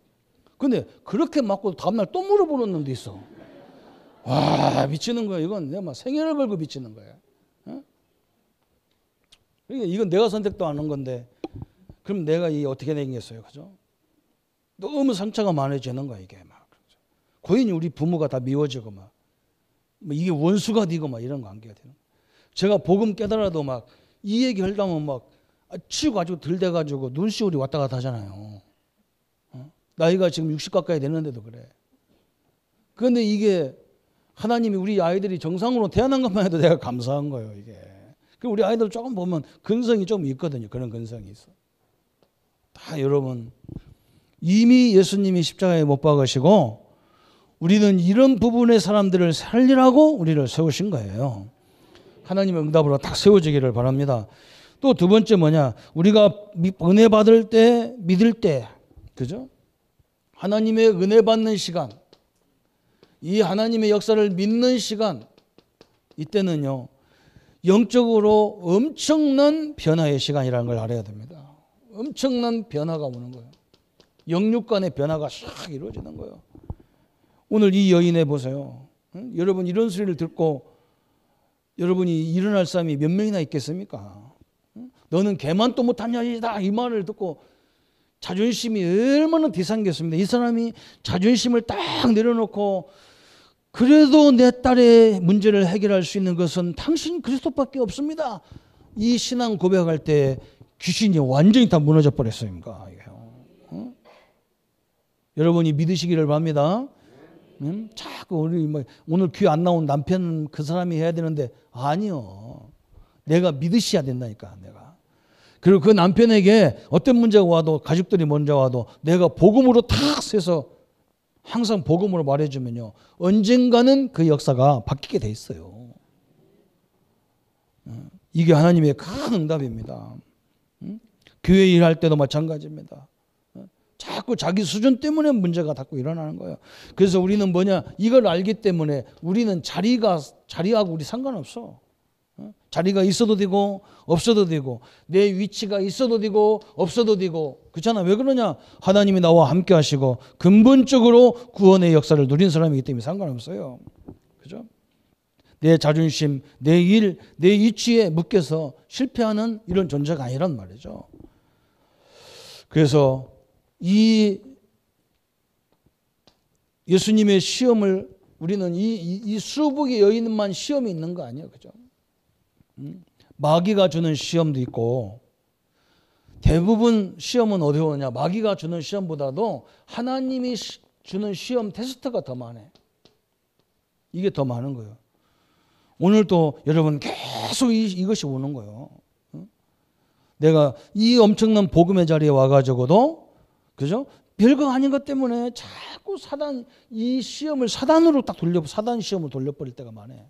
Speaker 1: 근데 그렇게 맞고 다음날 또 물어보는 놈도 있어. 와, 미치는 거야. 이건 내가 막 생애를 걸고 미치는 거야. 어? 이건 내가 선택도 안 한 건데 그럼 내가 이 어떻게 되겠어요, 그죠? 너무 상처가 많아지는 거야 이게 막. 고인이 우리 부모가 다 미워지고 막 이게 원수가 되고 막 이런 관계가 되는. 제가 복음 깨달아도 막 이 얘기 하려면 막 치고 가지고 들대가지고 눈시울이 왔다 갔다 하잖아요. 어? 나이가 지금 60 가까이 되는데도 그래. 그런데 이게 하나님이 우리 아이들이 정상으로 태어난 것만 해도 내가 감사한 거예요 이게. 그 우리 아이들 조금 보면 근성이 좀 있거든요. 그런 근성이 있어. 다 여러분 이미 예수님이 십자가에 못 박으시고 우리는 이런 부분의 사람들을 살리라고 우리를 세우신 거예요. 하나님의 응답으로 딱 세워지기를 바랍니다. 또 두 번째 뭐냐? 우리가 은혜 받을 때, 믿을 때, 그죠? 하나님의 은혜 받는 시간, 이 하나님의 역사를 믿는 시간, 이때는요, 영적으로 엄청난 변화의 시간이라는 걸 알아야 됩니다. 엄청난 변화가 오는 거예요. 영육 간의 변화가 싹 이루어지는 거예요. 오늘 이 여인에 보세요. 응? 여러분 이런 소리를 듣고 여러분이 일어날 사람이 몇 명이나 있겠습니까? 응? 너는 개만도 못한 년이다 이 말을 듣고 자존심이 얼마나 뒤상겼습니다. 이 사람이 자존심을 딱 내려놓고 그래도 내 딸의 문제를 해결할 수 있는 것은 당신 그리스도밖에 없습니다. 이 신앙 고백할 때 귀신이 완전히 다 무너져 버렸습니다. 응? 여러분이 믿으시기를 바랍니다. 자꾸 우리 뭐 오늘 귀 안 나온 남편 그 사람이 해야 되는데 아니요. 내가 믿으셔야 된다니까 내가. 그리고 그 남편에게 어떤 문제가 와도 가족들이 먼저 와도 내가 복음으로 탁 세서 항상 복음으로 말해주면요. 언젠가는 그 역사가 바뀌게 돼 있어요. 이게 하나님의 큰 응답입니다. 교회 일할 때도 마찬가지입니다. 자꾸 자기 수준 때문에 문제가 자꾸 일어나는 거예요. 그래서 우리는 뭐냐? 이걸 알기 때문에 우리는 자리하고 우리 상관없어. 자리가 있어도 되고 없어도 되고 내 위치가 있어도 되고 없어도 되고 그렇잖아. 왜 그러냐? 하나님이 나와 함께 하시고 근본적으로 구원의 역사를 누린 사람이기 때문에 상관없어요. 그죠? 내 자존심, 내 일, 내 위치에 묶여서 실패하는 이런 존재가 아니란 말이죠. 그래서 이 예수님의 시험을 우리는 이 수복의 여인만 시험이 있는 거 아니에요. 그죠? 마귀가 주는 시험도 있고 대부분 시험은 어디 오느냐? 마귀가 주는 시험보다도 하나님이 주는 시험 테스트가 더 많아요. 이게 더 많은 거예요. 오늘도 여러분 계속 이것이 오는 거예요. 내가 이 엄청난 복음의 자리에 와가지고도 그죠? 별거 아닌 것 때문에 자꾸 이 시험을 사단 시험을 돌려버릴 때가 많아요.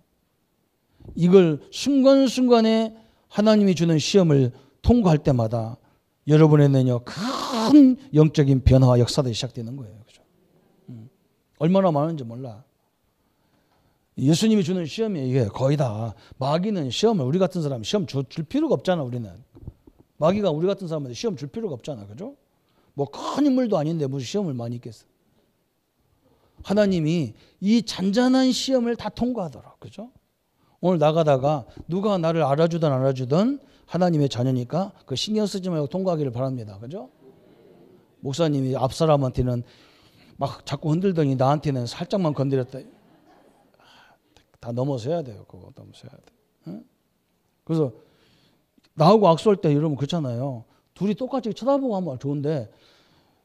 Speaker 1: 이걸 순간순간에 하나님이 주는 시험을 통과할 때마다 여러분에는요, 큰 영적인 변화와 역사들이 시작되는 거예요. 그죠? 얼마나 많은지 몰라. 예수님이 주는 시험이 이게 거의 다. 마귀는 시험을 우리 같은 사람 시험 줄 필요가 없잖아. 우리는 마귀가 우리 같은 사람한테 시험 줄 필요가 없잖아. 그죠? 뭐 큰 인물도 아닌데 무슨 시험을 많이 있겠어. 하나님이 이 잔잔한 시험을 다 통과하도록. 그죠? 오늘 나가다가 누가 나를 알아주든 안 알아주든 하나님의 자녀니까 그 신경 쓰지 말고 통과하기를 바랍니다. 그죠? 목사님이 앞 사람한테는 막 자꾸 흔들더니 나한테는 살짝만 건드렸다. 다 넘어서야 돼요. 그거 넘어서야 돼. 응? 그래서 나하고 악수할 때 여러분 그렇잖아요. 둘이 똑같이 쳐다보고 하면 좋은데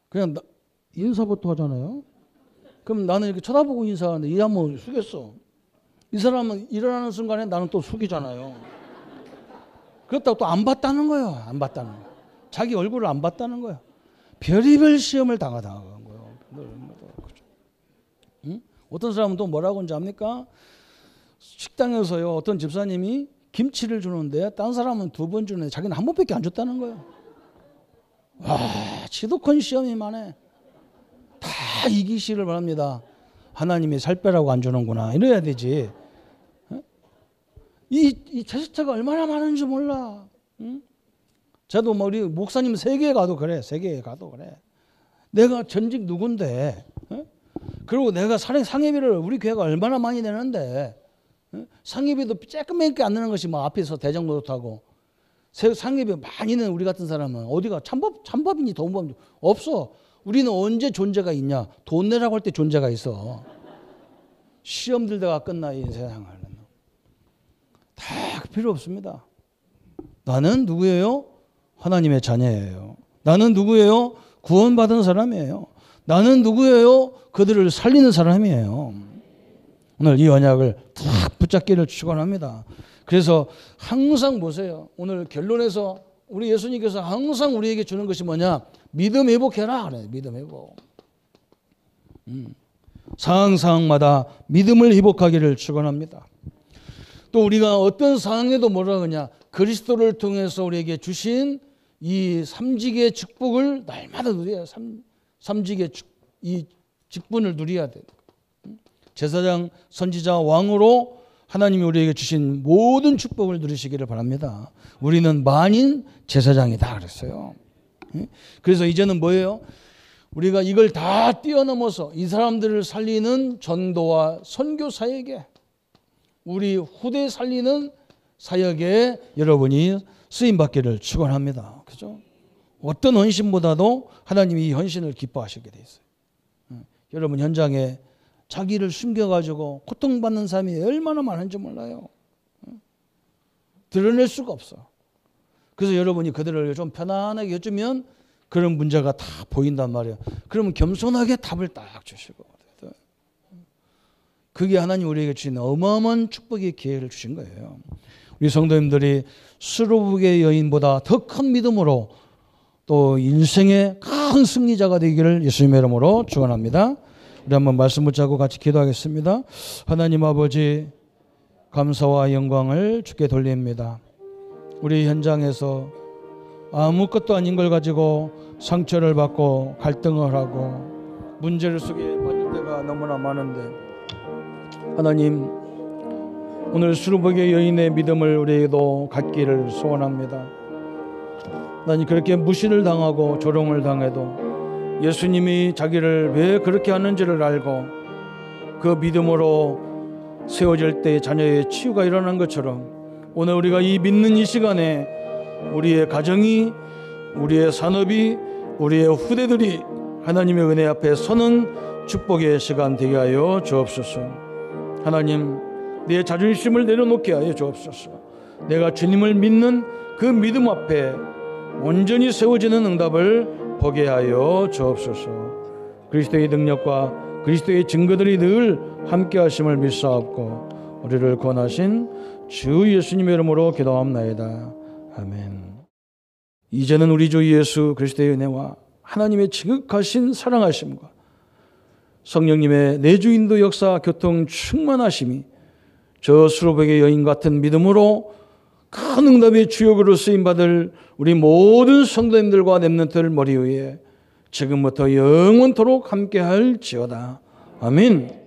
Speaker 1: 그냥 인사부터 하잖아요. 그럼 나는 이렇게 쳐다보고 인사하는데 이 한번 숙였어. 이 사람은 일어나는 순간에 나는 또 숙이잖아요. 그렇다고 또 안 봤다는 거예요. 안 봤다는 거예요. 자기 얼굴을 안 봤다는 거예요. 별의별 시험을 당한 거예요. 응? 어떤 사람은 또 뭐라고 하는지 압니까? 식당에서요. 어떤 집사님이 김치를 주는데 딴 사람은 2번 주는데 자기는 한 번밖에 안 줬다는 거예요. 와, 지독한 시험이 많네. 다 이기시를 바랍니다. 하나님이 살 빼라고 안 주는구나. 이래야 되지. 이 테스트가 얼마나 많은지 몰라. 응? 저도 뭐 우리 목사님 세계에 가도 그래. 세계에 가도 그래. 내가 전직 누군데, 그리고 내가 상해비를 우리 교회가 얼마나 많이 내는데, 상해비도 조금밖에 안 내는 것이 뭐 앞에서 대장 노릇하고, 상해비 많이 내는 우리 같은 사람은 어디가 참법이니 돈법이니 없어. 우리는 언제 존재가 있냐? 돈 내라고 할 때 존재가 있어. 시험 들다가 끝나 이 세상을. 다 필요 없습니다. 나는 누구예요? 하나님의 자녀예요. 나는 누구예요? 구원받은 사람이에요. 나는 누구예요? 그들을 살리는 사람이에요. 오늘 이 언약을 탁 붙잡기를 축원합니다. 그래서 항상 보세요. 오늘 결론에서 우리 예수님께서 항상 우리에게 주는 것이 뭐냐? 믿음 회복해라. 그래. 믿음 회복. 상황마다 믿음을 회복하기를 축원합니다. 또 우리가 어떤 상황에도 뭐라 그러냐? 그리스도를 통해서 우리에게 주신 이 삼직의 축복을 날마다 누려야 삼직의 이 직분을 누려야 돼. 제사장, 선지자, 왕으로 하나님이 우리에게 주신 모든 축복을 누리시기를 바랍니다. 우리는 만인 제사장이다 그랬어요. 그래서 이제는 뭐예요? 우리가 이걸 다 뛰어넘어서 이 사람들을 살리는 전도와 선교 사역에, 우리 후대 살리는 사역에 여러분이 쓰임받기를 축원합니다. 그죠? 어떤 헌신보다도 하나님이 이 헌신을 기뻐하시게 돼 있어요. 여러분 현장에 자기를 숨겨가지고 고통받는 사람이 얼마나 많은지 몰라요. 드러낼 수가 없어. 그래서 여러분이 그들을 좀 편안하게 해주면 그런 문제가 다 보인단 말이에요. 그러면 겸손하게 답을 딱 주시고, 그게 하나님 우리에게 주신 어마어마한 축복의 기회를 주신 거예요. 우리 성도님들이 수르복의 여인보다 더 큰 믿음으로 또 인생의 큰 승리자가 되기를 예수님의 이름으로 축원합니다. 우리 한번 말씀 붙잡고 같이 기도하겠습니다. 하나님 아버지, 감사와 영광을 주께 돌립니다. 우리 현장에서 아무것도 아닌 걸 가지고 상처를 받고 갈등을 하고 문제를 속에 빠질 때가 너무나 많은데, 하나님 오늘 수르복의 여인의 믿음을 우리에게도 갖기를 소원합니다. 하나님 그렇게 무시를 당하고 조롱을 당해도 예수님이 자기를 왜 그렇게 하는지를 알고 그 믿음으로 세워질 때 자녀의 치유가 일어난 것처럼 오늘 우리가 이 믿는 이 시간에 우리의 가정이, 우리의 산업이, 우리의 후대들이 하나님의 은혜 앞에 서는 축복의 시간 되게 하여 주옵소서. 하나님, 내 자존심을 내려놓게 하여 주옵소서. 내가 주님을 믿는 그 믿음 앞에 온전히 세워지는 응답을 보게 하여 주옵소서. 그리스도의 능력과 그리스도의 증거들이 늘 함께 하심을 믿사옵고 우리를 구원하신 주 예수님의 이름으로 기도합나이다. 아멘. 이제는 우리 주 예수 그리스도의 은혜와 하나님의 지극하신 사랑하심과 성령님의 내주인도 역사 교통 충만하심이 저 수르복의 여인 같은 믿음으로 큰 응답의 주역으로 쓰임받을 우리 모든 성도님들과 렘넌트들 머리 위에 지금부터 영원토록 함께할지어다. 아멘.